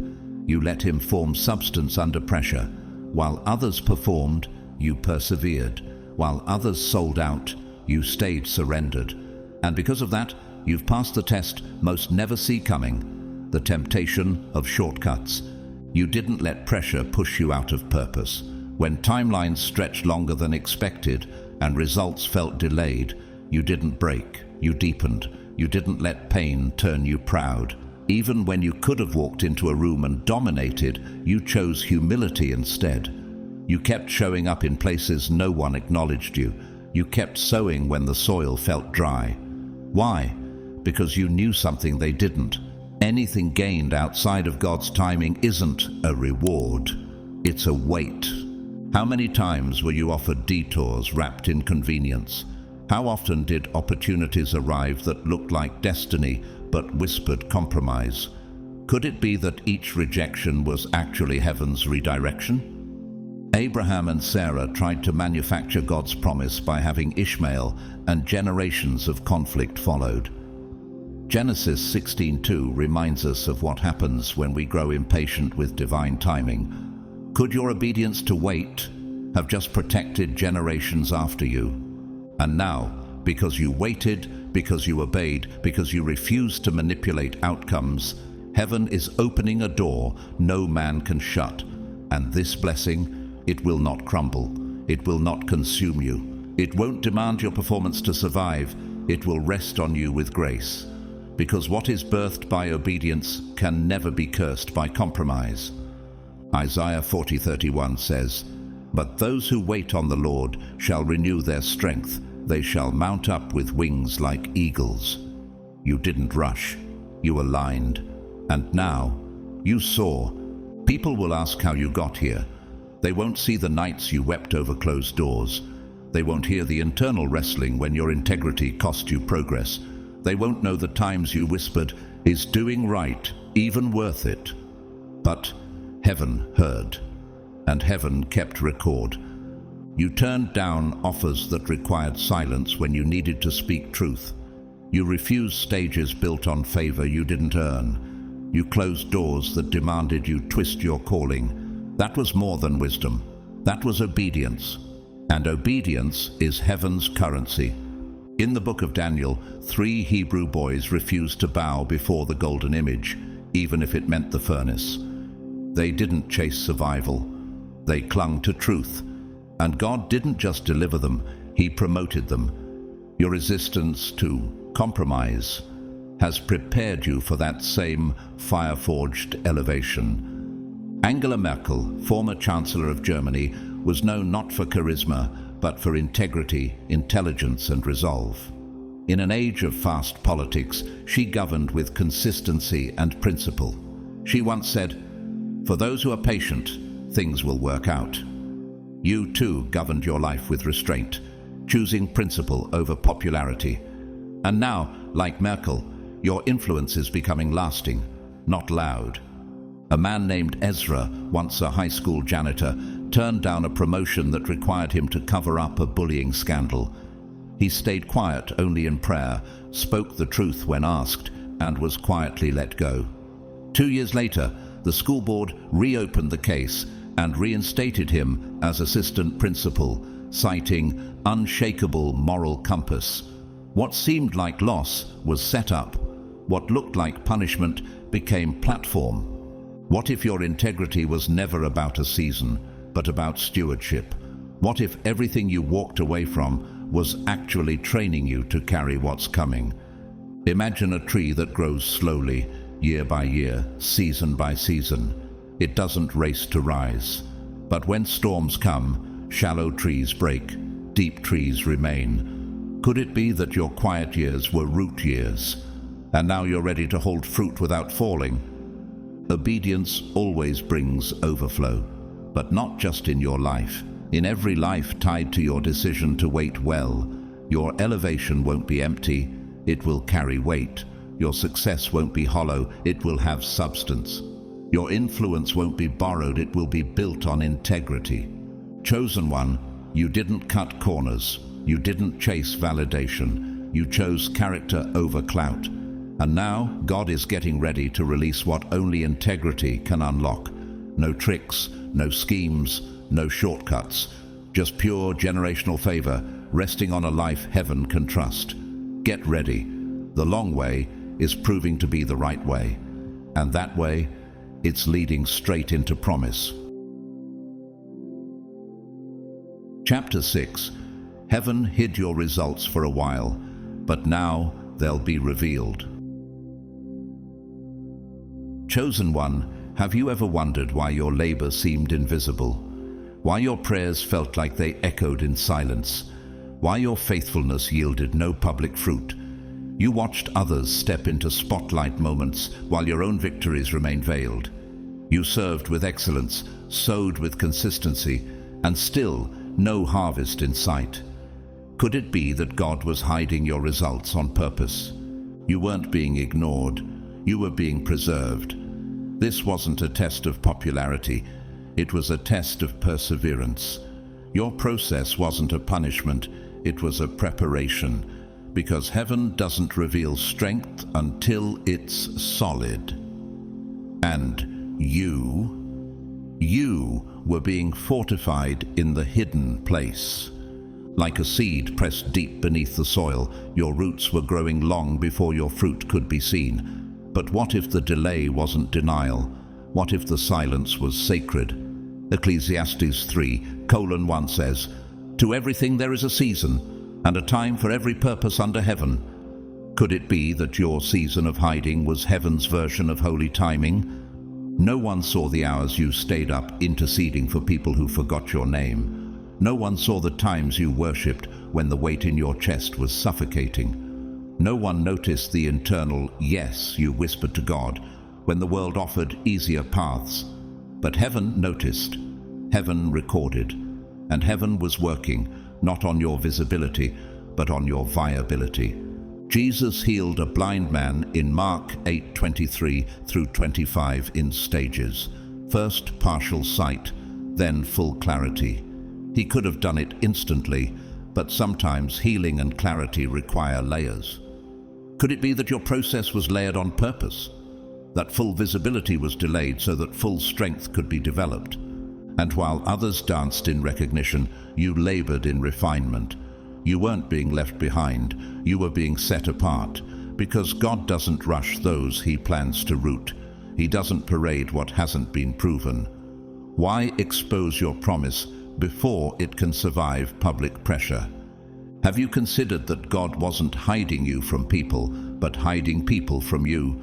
You let him form substance under pressure. While others performed, you persevered. While others sold out, you stayed surrendered. And because of that, you've passed the test most never see coming. The temptation of shortcuts. You didn't let pressure push you out of purpose. When timelines stretched longer than expected and results felt delayed, you didn't break, you deepened. You didn't let pain turn you proud. Even when you could have walked into a room and dominated, you chose humility instead. You kept showing up in places no one acknowledged you. You kept sowing when the soil felt dry. Why? Because you knew something they didn't. Anything gained outside of God's timing isn't a reward. It's a weight. How many times were you offered detours wrapped in convenience? How often did opportunities arrive that looked like destiny but whispered compromise? Could it be that each rejection was actually heaven's redirection? Abraham and Sarah tried to manufacture God's promise by having Ishmael, and generations of conflict followed. Genesis 16:2 reminds us of what happens when we grow impatient with divine timing. Could your obedience to wait have just protected generations after you? And now, because you waited, because you obeyed, because you refused to manipulate outcomes, heaven is opening a door no man can shut. And this blessing, it will not crumble. It will not consume you. It won't demand your performance to survive. It will rest on you with grace. Because what is birthed by obedience can never be cursed by compromise. Isaiah 40:31 says, "But those who wait on the Lord shall renew their strength. They shall mount up with wings like eagles." You didn't rush. You aligned. And now, you saw. People will ask how you got here. They won't see the nights you wept over closed doors. They won't hear the internal wrestling when your integrity cost you progress. They won't know the times you whispered, "Is doing right even worth it?" But heaven heard, and heaven kept record. You turned down offers that required silence when you needed to speak truth. You refused stages built on favor you didn't earn. You closed doors that demanded you twist your calling. That was more than wisdom. That was obedience. And obedience is heaven's currency. In the book of Daniel, 3 Hebrew boys refused to bow before the golden image, even if it meant the furnace. They didn't chase survival. They clung to truth. And God didn't just deliver them, He promoted them. Your resistance to compromise has prepared you for that same fire-forged elevation. Angela Merkel, former Chancellor of Germany, was known not for charisma, but for integrity, intelligence, and resolve. In an age of fast politics, she governed with consistency and principle. She once said, "For those who are patient, things will work out." You too governed your life with restraint, choosing principle over popularity. And now, like Merkel, your influence is becoming lasting, not loud. A man named Ezra, once a high school janitor, turned down a promotion that required him to cover up a bullying scandal. He stayed quiet only in prayer, spoke the truth when asked, and was quietly let go. 2 years later, the school board reopened the case and reinstated him as assistant principal, citing unshakable moral compass. What seemed like loss was set up. What looked like punishment became platform. What if your integrity was never about a season, but about stewardship? What if everything you walked away from was actually training you to carry what's coming? Imagine a tree that grows slowly, year by year, season by season. It doesn't race to rise. But when storms come, shallow trees break, deep trees remain. Could it be that your quiet years were root years, and now you're ready to hold fruit without falling? Obedience always brings overflow, but not just in your life. In every life tied to your decision to wait well, your elevation won't be empty, it will carry weight. Your success won't be hollow, it will have substance. Your influence won't be borrowed, it will be built on integrity. Chosen one, you didn't cut corners, you didn't chase validation, you chose character over clout. And now, God is getting ready to release what only integrity can unlock. No tricks, no schemes, no shortcuts, just pure generational favor, resting on a life heaven can trust. Get ready. The long way is proving to be the right way. And that way, it's leading straight into promise. Chapter 6. Heaven hid your results for a while, but now they'll be revealed. Chosen one, have you ever wondered why your labor seemed invisible? Why your prayers felt like they echoed in silence? Why your faithfulness yielded no public fruit? You watched others step into spotlight moments while your own victories remained veiled. You served with excellence, sowed with consistency, and still no harvest in sight. Could it be that God was hiding your results on purpose? You weren't being ignored, you were being preserved. This wasn't a test of popularity, it was a test of perseverance. Your process wasn't a punishment, it was a preparation, because heaven doesn't reveal strength until it's solid. And you were being fortified in the hidden place. Like a seed pressed deep beneath the soil, your roots were growing long before your fruit could be seen. But what if the delay wasn't denial? What if the silence was sacred? Ecclesiastes 3:1 says, "To everything there is a season, and a time for every purpose under heaven." Could it be that your season of hiding was heaven's version of holy timing? No one saw the hours you stayed up interceding for people who forgot your name. No one saw the times you worshipped when the weight in your chest was suffocating. No one noticed the internal yes you whispered to God when the world offered easier paths. But heaven noticed, heaven recorded, and heaven was working, not on your visibility, but on your viability. Jesus healed a blind man in Mark 8:23-25 in stages. First partial sight, then full clarity. He could have done it instantly, but sometimes healing and clarity require layers. Could it be that your process was layered on purpose? That full visibility was delayed so that full strength could be developed? And while others danced in recognition, you labored in refinement. You weren't being left behind, you were being set apart, because God doesn't rush those He plans to root. He doesn't parade what hasn't been proven. Why expose your promise before it can survive public pressure? Have you considered that God wasn't hiding you from people, but hiding people from you?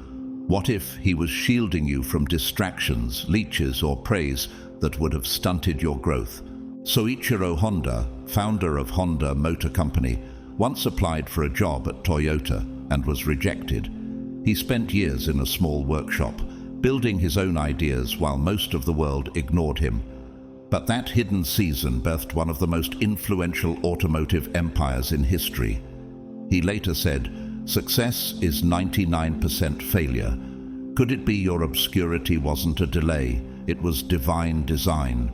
What if He was shielding you from distractions, leeches, or praise that would have stunted your growth? Soichiro Honda, founder of Honda Motor Company, once applied for a job at Toyota and was rejected. He spent years in a small workshop, building his own ideas while most of the world ignored him. But that hidden season birthed one of the most influential automotive empires in history. He later said, "Success is 99% failure." Could it be your obscurity wasn't a delay, it was divine design?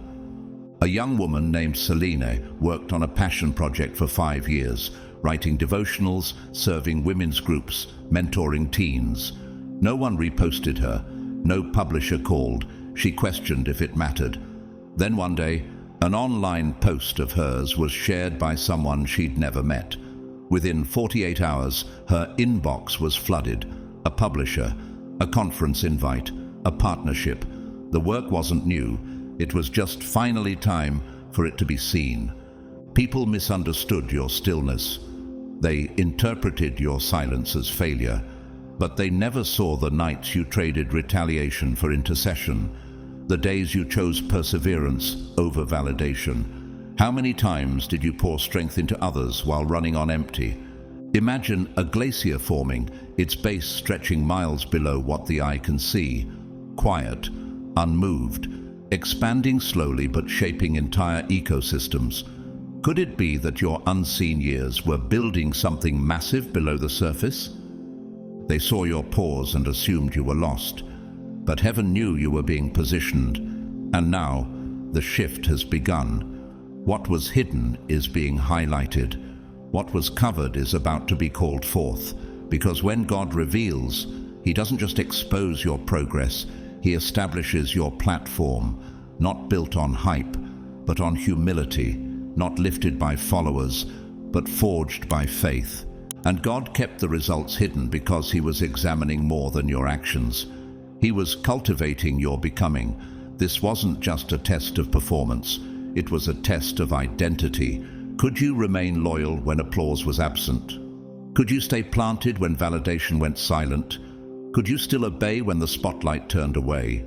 A young woman named Selene worked on a passion project for 5 years, writing devotionals, serving women's groups, mentoring teens. No one reposted her, no publisher called. She questioned if it mattered. Then one day, an online post of hers was shared by someone she'd never met. Within 48 hours, her inbox was flooded. A publisher, a conference invite, a partnership. The work wasn't new. It was just finally time for it to be seen. People misunderstood your stillness. They interpreted your silence as failure, but they never saw the nights you traded retaliation for intercession, the days you chose perseverance over validation. How many times did you pour strength into others while running on empty? Imagine a glacier forming, its base stretching miles below what the eye can see. Quiet, unmoved, expanding slowly but shaping entire ecosystems. Could it be that your unseen years were building something massive below the surface? They saw your pause and assumed you were lost. But heaven knew you were being positioned, and now the shift has begun. What was hidden is being highlighted. What was covered is about to be called forth, because when God reveals, He doesn't just expose your progress, He establishes your platform, not built on hype, but on humility, not lifted by followers, but forged by faith. And God kept the results hidden because He was examining more than your actions. He was cultivating your becoming. This wasn't just a test of performance, it was a test of identity. Could you remain loyal when applause was absent? Could you stay planted when validation went silent? Could you still obey when the spotlight turned away?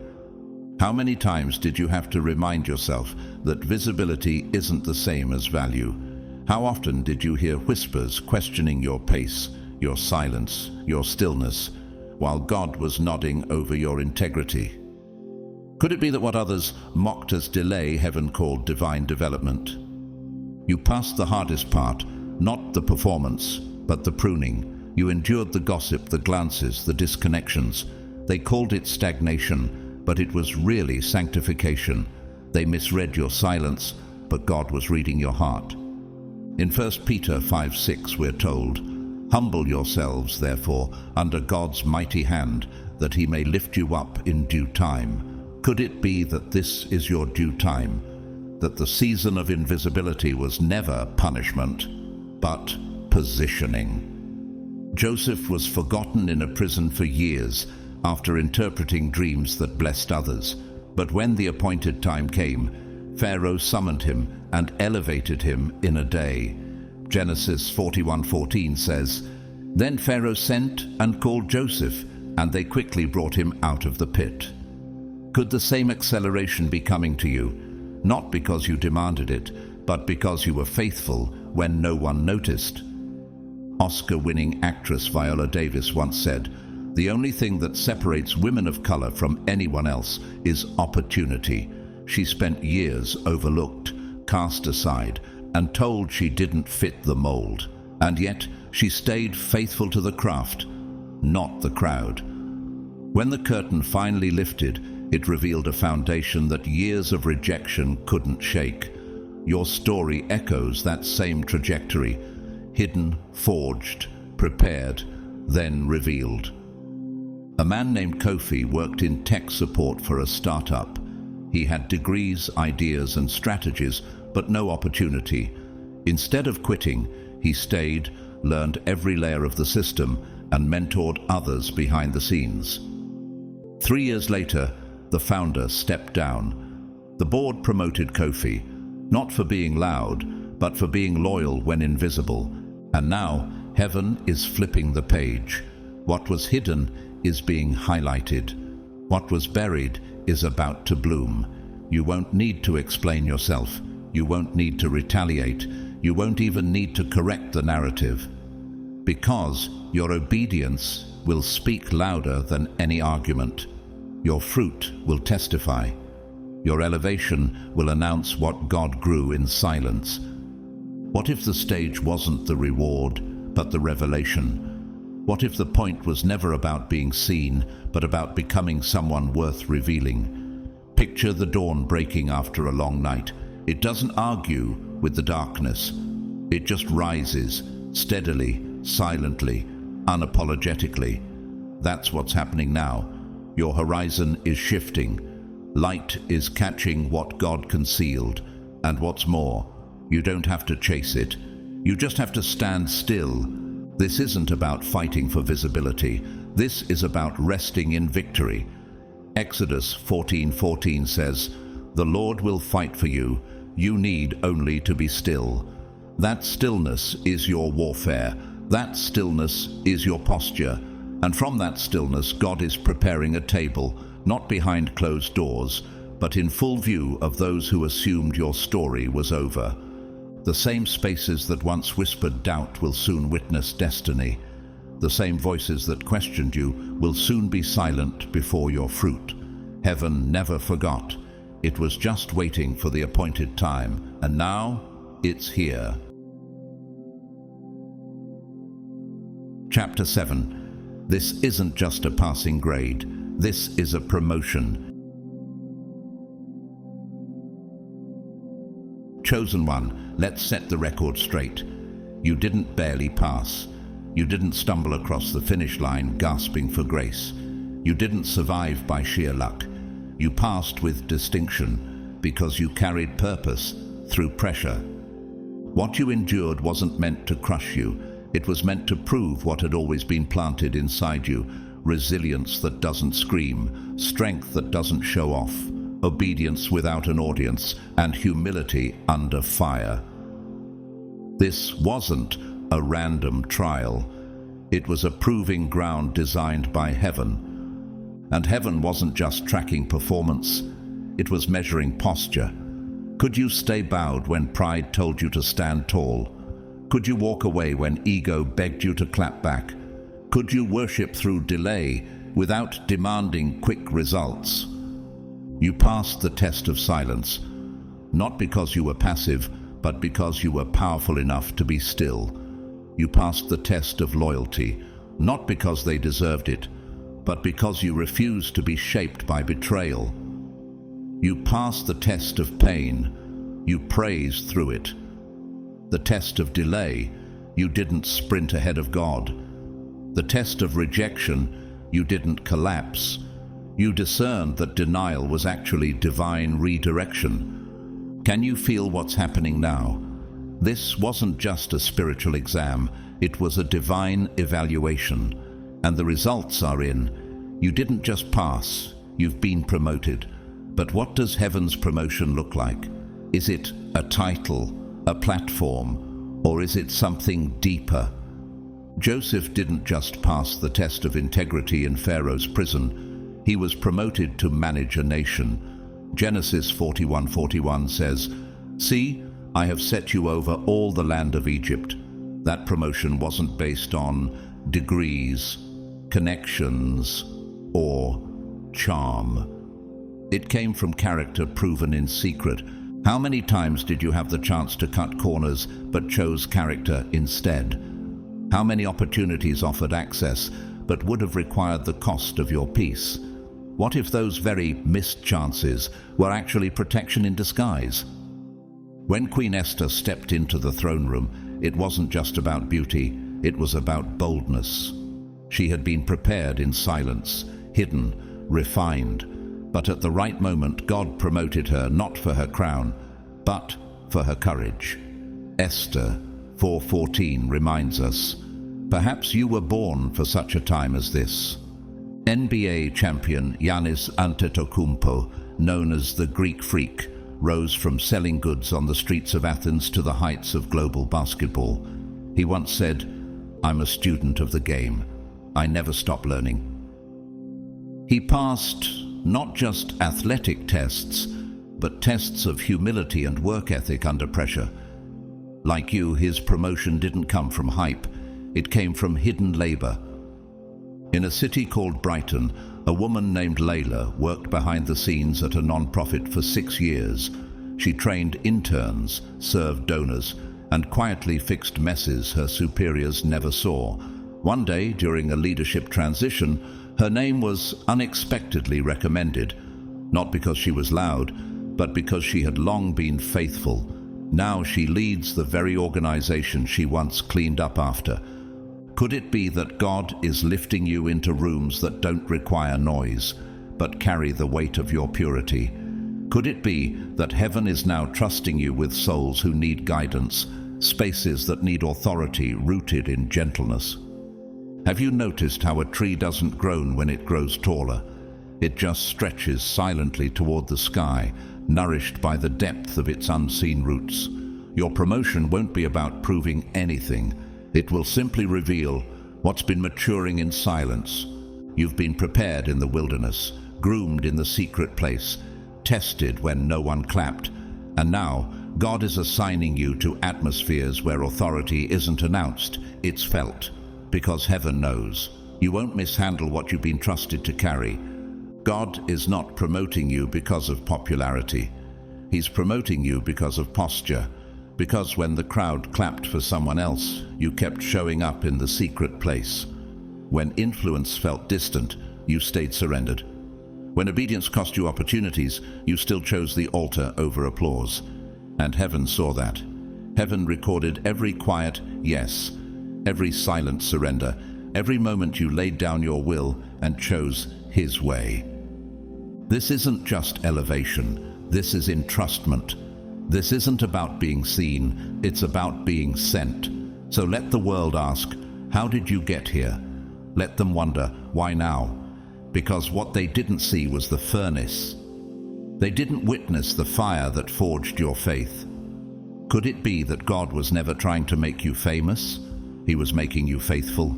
How many times did you have to remind yourself that visibility isn't the same as value? How often did you hear whispers questioning your pace, your silence, your stillness, while God was nodding over your integrity? Could it be that what others mocked as delay, heaven called divine development? You passed the hardest part, not the performance, but the pruning. You endured the gossip, the glances, the disconnections. They called it stagnation, but it was really sanctification. They misread your silence, but God was reading your heart. In 1 Peter 5:6 we're told, "Humble yourselves, therefore, under God's mighty hand, that he may lift you up in due time." Could it be that this is your due time? That the season of invisibility was never punishment, but positioning? Joseph was forgotten in a prison for years after interpreting dreams that blessed others. But when the appointed time came, Pharaoh summoned him and elevated him in a day. Genesis 41:14 says, "Then Pharaoh sent and called Joseph, and they quickly brought him out of the pit." Could the same acceleration be coming to you, not because you demanded it, but because you were faithful when no one noticed? Oscar-winning actress Viola Davis once said, "The only thing that separates women of color from anyone else is opportunity." She spent years overlooked, cast aside, and told she didn't fit the mold. And yet she stayed faithful to the craft, not the crowd. When the curtain finally lifted, it revealed a foundation that years of rejection couldn't shake. Your story echoes that same trajectory: hidden, forged, prepared, then revealed. A man named Kofi worked in tech support for a startup. He had degrees, ideas, and strategies, but no opportunity. Instead of quitting, he stayed, learned every layer of the system, and mentored others behind the scenes. 3 years later, the founder stepped down. The board promoted Kofi, not for being loud, but for being loyal when invisible. And now, heaven is flipping the page. What was hidden is being highlighted. What was buried is about to bloom. You won't need to explain yourself. You won't need to retaliate. You won't even need to correct the narrative. Because your obedience will speak louder than any argument. Your fruit will testify. Your elevation will announce what God grew in silence. What if the stage wasn't the reward, but the revelation? What if the point was never about being seen, but about becoming someone worth revealing? Picture the dawn breaking after a long night. It doesn't argue with the darkness. It just rises, steadily, silently, unapologetically. That's what's happening now. Your horizon is shifting. Light is catching what God concealed. And what's more, you don't have to chase it. You just have to stand still. This isn't about fighting for visibility. This is about resting in victory. Exodus 14:14 says, "The Lord will fight for you. You need only to be still." That stillness is your warfare. That stillness is your posture. And from that stillness, God is preparing a table, not behind closed doors, but in full view of those who assumed your story was over. The same spaces that once whispered doubt will soon witness destiny. The same voices that questioned you will soon be silent before your fruit. Heaven never forgot. It was just waiting for the appointed time, and now it's here. Chapter 7. This isn't just a passing grade. This is a promotion. Chosen one, let's set the record straight. You didn't barely pass. You didn't stumble across the finish line gasping for grace. You didn't survive by sheer luck. You passed with distinction because you carried purpose through pressure. What you endured wasn't meant to crush you. It was meant to prove what had always been planted inside you: resilience that doesn't scream, strength that doesn't show off, obedience without an audience, and humility under fire. This wasn't a random trial. It was a proving ground designed by heaven. And heaven wasn't just tracking performance. It was measuring posture. Could you stay bowed when pride told you to stand tall? Could you walk away when ego begged you to clap back? Could you worship through delay without demanding quick results? You passed the test of silence, not because you were passive, but because you were powerful enough to be still. You passed the test of loyalty, not because they deserved it, but because you refused to be shaped by betrayal. You passed the test of pain. You praised through it. The test of delay. You didn't sprint ahead of God. The test of rejection. You didn't collapse. You discerned that denial was actually divine redirection. Can you feel what's happening now? This wasn't just a spiritual exam. It was a divine evaluation. And the results are in. You didn't just pass. You've been promoted. But what does heaven's promotion look like? Is it a title, a platform, or is it something deeper? Joseph didn't just pass the test of integrity in Pharaoh's prison. He was promoted to manage a nation. Genesis 41:41 says, "See, I have set you over all the land of Egypt." That promotion wasn't based on degrees, connections, or charm. It came from character proven in secret. How many times did you have the chance to cut corners but chose character instead? How many opportunities offered access but would have required the cost of your peace? What if those very missed chances were actually protection in disguise? When Queen Esther stepped into the throne room, it wasn't just about beauty, it was about boldness. She had been prepared in silence, hidden, refined. But at the right moment, God promoted her not for her crown, but for her courage. Esther 4:14 reminds us, perhaps you were born for such a time as this. NBA champion Giannis Antetokounmpo, known as the Greek Freak, rose from selling goods on the streets of Athens to the heights of global basketball. He once said, "I'm a student of the game. I never stop learning." He passed not just athletic tests, but tests of humility and work ethic under pressure. Like you, his promotion didn't come from hype. It came from hidden labor. In a city called Brighton, a woman named Layla worked behind the scenes at a non-profit for 6 years. She trained interns, served donors, and quietly fixed messes her superiors never saw. One day, during a leadership transition, her name was unexpectedly recommended, not because she was loud, but because she had long been faithful. Now she leads the very organization she once cleaned up after. Could it be that God is lifting you into rooms that don't require noise, but carry the weight of your purity? Could it be that heaven is now trusting you with souls who need guidance, spaces that need authority rooted in gentleness? Have you noticed how a tree doesn't groan when it grows taller? It just stretches silently toward the sky, nourished by the depth of its unseen roots. Your promotion won't be about proving anything. It will simply reveal what's been maturing in silence. You've been prepared in the wilderness, groomed in the secret place, tested when no one clapped, and now God is assigning you to atmospheres where authority isn't announced, it's felt. Because heaven knows. You won't mishandle what you've been trusted to carry. God is not promoting you because of popularity. He's promoting you because of posture. Because when the crowd clapped for someone else, you kept showing up in the secret place. When influence felt distant, you stayed surrendered. When obedience cost you opportunities, you still chose the altar over applause. And heaven saw that. Heaven recorded every quiet yes, every silent surrender, every moment you laid down your will and chose His way. This isn't just elevation, this is entrustment. This isn't about being seen, it's about being sent. So let the world ask, how did you get here? Let them wonder, why now? Because what they didn't see was the furnace. They didn't witness the fire that forged your faith. Could it be that God was never trying to make you famous? He was making you faithful.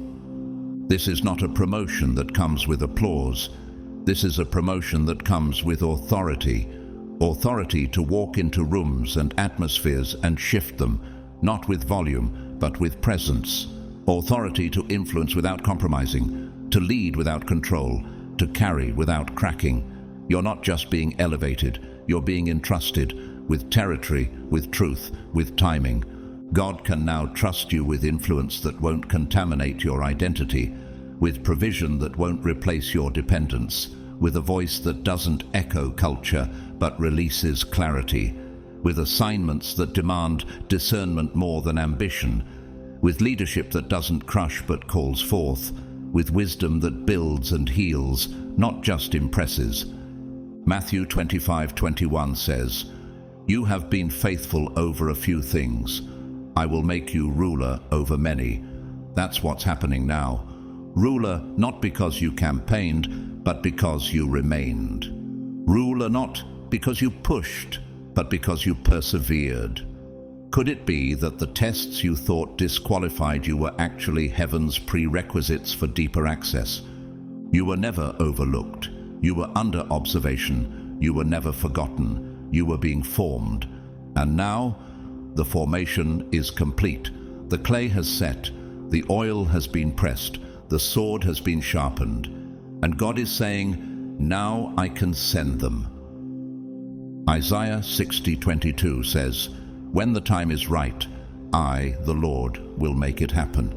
This is not a promotion that comes with applause. This is a promotion that comes with authority. Authority to walk into rooms and atmospheres and shift them, not with volume, but with presence. Authority to influence without compromising, to lead without control, to carry without cracking. You're not just being elevated, you're being entrusted with territory, with truth, with timing. God can now trust you with influence that won't contaminate your identity, with provision that won't replace your dependence, with a voice that doesn't echo culture but releases clarity, with assignments that demand discernment more than ambition, with leadership that doesn't crush but calls forth, with wisdom that builds and heals, not just impresses. Matthew 25:21 says, "You have been faithful over a few things. I will make you ruler over many." That's what's happening now. Ruler not because you campaigned, but because you remained. Ruler not because you pushed, but because you persevered. Could it be that the tests you thought disqualified you were actually heaven's prerequisites for deeper access? You were never overlooked. You were under observation. You were never forgotten. You were being formed. And now, the formation is complete. The clay has set. The oil has been pressed. The sword has been sharpened. And God is saying, now I can send them. Isaiah 60:22 says, "When the time is right, I, the Lord, will make it happen."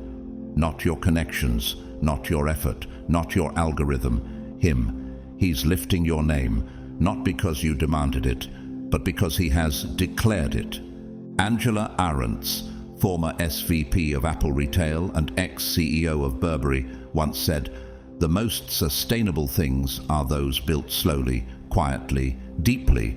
Not your connections, not your effort, not your algorithm. Him. He's lifting your name, not because you demanded it, but because he has declared it. Angela Arendts, former SVP of Apple Retail and ex-CEO of Burberry, once said, "The most sustainable things are those built slowly, quietly, deeply."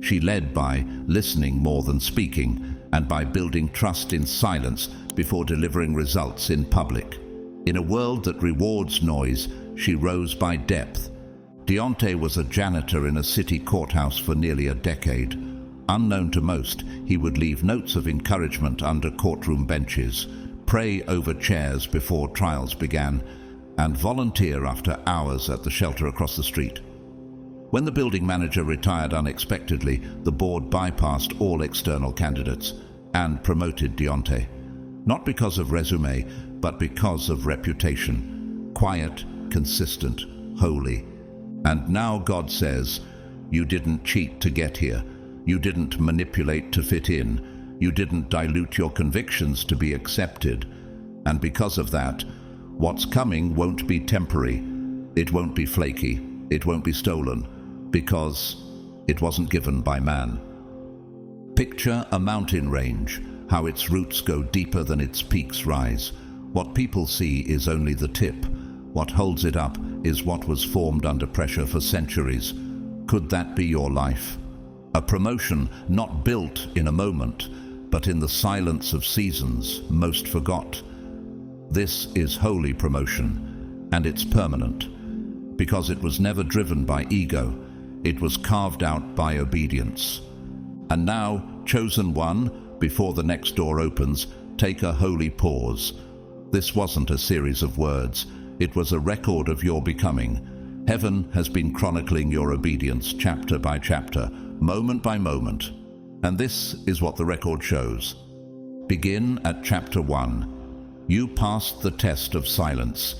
She led by listening more than speaking, and by building trust in silence before delivering results in public. In a world that rewards noise, she rose by depth. Deontay was a janitor in a city courthouse for nearly a decade. Unknown to most, he would leave notes of encouragement under courtroom benches, pray over chairs before trials began, and volunteer after hours at the shelter across the street. When the building manager retired unexpectedly, the board bypassed all external candidates and promoted Deontay. Not because of resume, but because of reputation. Quiet, consistent, holy. And now God says, you didn't cheat to get here. You didn't manipulate to fit in. You didn't dilute your convictions to be accepted. And because of that, what's coming won't be temporary. It won't be flaky. It won't be stolen. Because it wasn't given by man. Picture a mountain range, how its roots go deeper than its peaks rise. What people see is only the tip. What holds it up is what was formed under pressure for centuries. Could that be your life? A promotion not built in a moment, but in the silence of seasons most forgot. This is holy promotion, and it's permanent, because it was never driven by ego. It was carved out by obedience. And now, chosen one, before the next door opens, take a holy pause. This wasn't a series of words. It was a record of your becoming. Heaven has been chronicling your obedience chapter by chapter, moment by moment. And this is what the record shows. Begin at chapter 1. You passed the test of silence.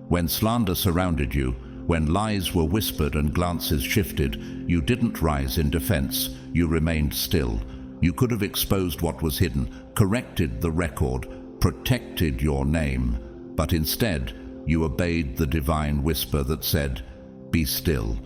When slander surrounded you, when lies were whispered and glances shifted, you didn't rise in defense. You remained still. You could have exposed what was hidden, corrected the record, protected your name. But instead, you obeyed the divine whisper that said, "Be still."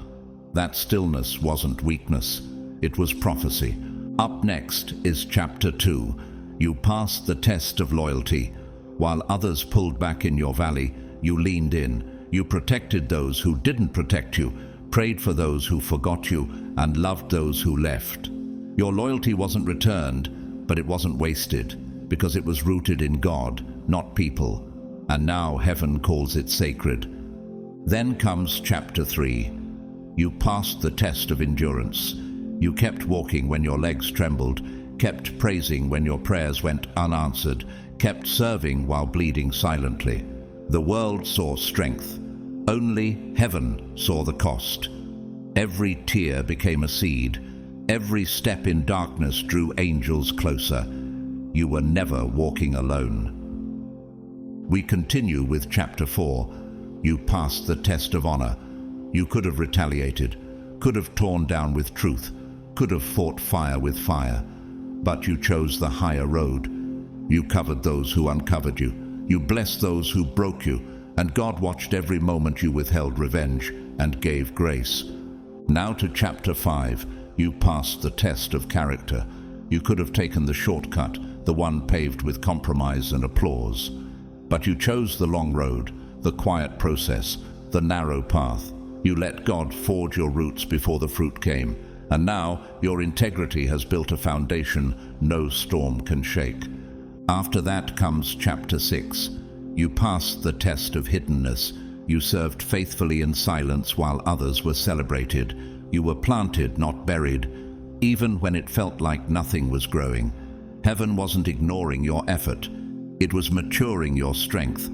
That stillness wasn't weakness. It was prophecy. Up next is chapter 2. You passed the test of loyalty. While others pulled back in your valley, you leaned in. You protected those who didn't protect you, prayed for those who forgot you, and loved those who left. Your loyalty wasn't returned, but it wasn't wasted, because it was rooted in God, not people. And now heaven calls it sacred. Then comes chapter 3. You passed the test of endurance. You kept walking when your legs trembled, kept praising when your prayers went unanswered, kept serving while bleeding silently. The world saw strength. Only heaven saw the cost. Every tear became a seed. Every step in darkness drew angels closer. You were never walking alone. We continue with chapter 4. You passed the test of honor. You could have retaliated, could have torn down with truth, could have fought fire with fire. But you chose the higher road. You covered those who uncovered you. You blessed those who broke you, and God watched every moment you withheld revenge and gave grace. Now to chapter 5, you passed the test of character. You could have taken the shortcut, the one paved with compromise and applause. But you chose the long road, the quiet process, the narrow path. You let God forge your roots before the fruit came, and now your integrity has built a foundation no storm can shake. After that comes chapter 6. You passed the test of hiddenness. You served faithfully in silence while others were celebrated. You were planted, not buried, even when it felt like nothing was growing. Heaven wasn't ignoring your effort. It was maturing your strength.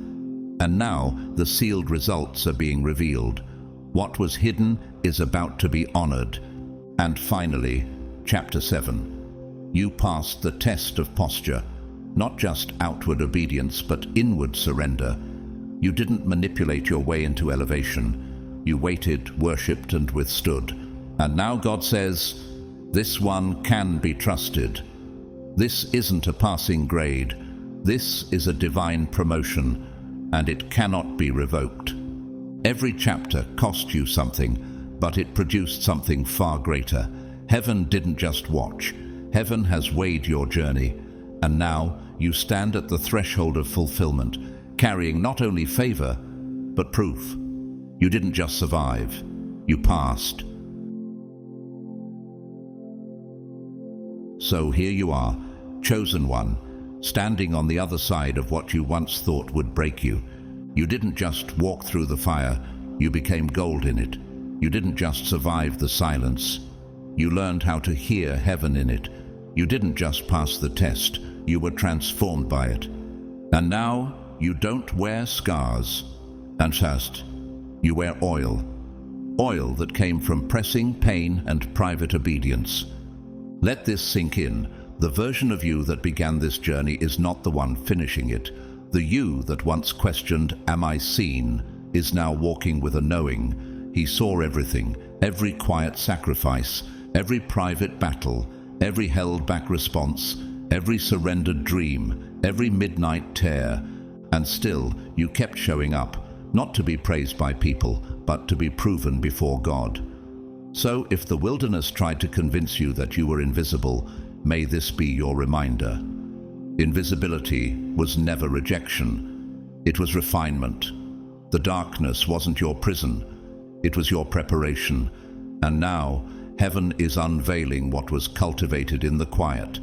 And now the sealed results are being revealed. What was hidden is about to be honored. And finally, chapter 7. You passed the test of posture. Not just outward obedience, but inward surrender. You didn't manipulate your way into elevation. You waited, worshipped, and withstood. And now God says, this one can be trusted. This isn't a passing grade. This is a divine promotion, and it cannot be revoked. Every chapter cost you something, but it produced something far greater. Heaven didn't just watch. Heaven has weighed your journey. And now you stand at the threshold of fulfillment, carrying not only favor, but proof. You didn't just survive, you passed. So here you are, chosen one, standing on the other side of what you once thought would break you. You didn't just walk through the fire, you became gold in it. You didn't just survive the silence, you learned how to hear heaven in it. You didn't just pass the test, you were transformed by it. And now, you don't wear scars. And first, you wear oil. Oil that came from pressing pain and private obedience. Let this sink in. The version of you that began this journey is not the one finishing it. The you that once questioned, "Am I seen?" is now walking with a knowing. He saw everything, every quiet sacrifice, every private battle, every held-back response, every surrendered dream, every midnight tear. And still, you kept showing up, not to be praised by people, but to be proven before God. So if the wilderness tried to convince you that you were invisible, may this be your reminder. Invisibility was never rejection. It was refinement. The darkness wasn't your prison. It was your preparation. And now, heaven is unveiling what was cultivated in the quiet.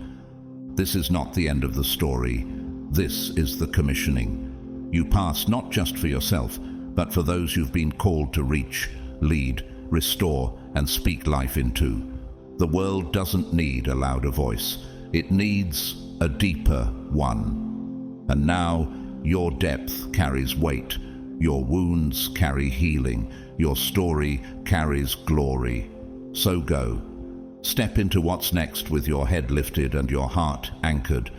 This is not the end of the story. This is the commissioning. You pass not just for yourself, but for those you've been called to reach, lead, restore, and speak life into. The world doesn't need a louder voice. It needs a deeper one. And now, your depth carries weight. Your wounds carry healing. Your story carries glory. So go. Step into what's next with your head lifted and your heart anchored.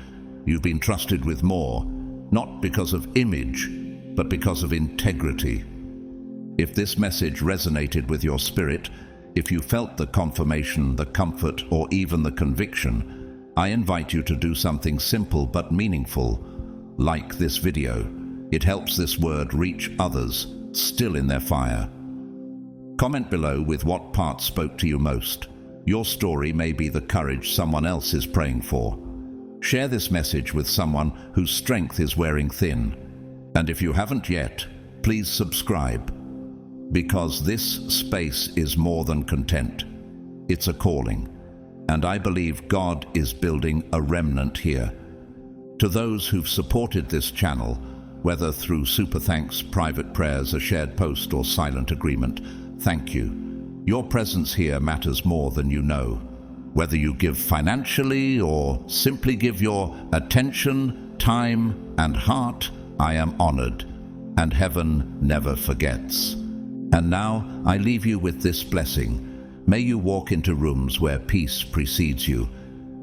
You've been trusted with more, not because of image, but because of integrity. If this message resonated with your spirit, if you felt the confirmation, the comfort, or even the conviction, I invite you to do something simple but meaningful. Like this video. It helps this word reach others still in their fire. Comment below with what part spoke to you most. Your story may be the courage someone else is praying for. Share this message with someone whose strength is wearing thin. And if you haven't yet, please subscribe. Because this space is more than content. It's a calling. And I believe God is building a remnant here. To those who've supported this channel, whether through super thanks, private prayers, a shared post, or silent agreement, thank you. Your presence here matters more than you know. Whether you give financially or simply give your attention, time, and heart, I am honored, and heaven never forgets. And now I leave you with this blessing. May you walk into rooms where peace precedes you.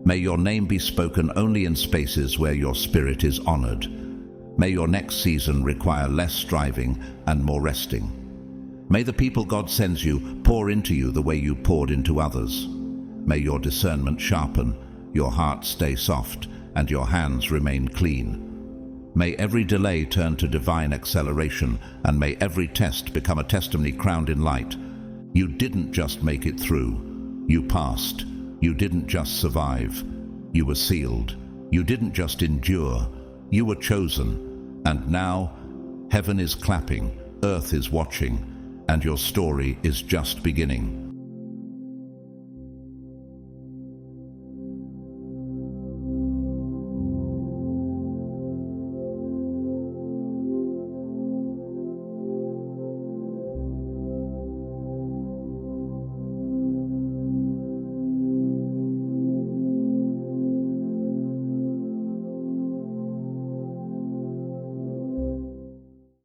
May your name be spoken only in spaces where your spirit is honored. May your next season require less striving and more resting. May the people God sends you pour into you the way you poured into others. May your discernment sharpen, your heart stay soft, and your hands remain clean. May every delay turn to divine acceleration, and may every test become a testimony crowned in light. You didn't just make it through. You passed. You didn't just survive. You were sealed. You didn't just endure. You were chosen. And now, heaven is clapping, earth is watching, and your story is just beginning.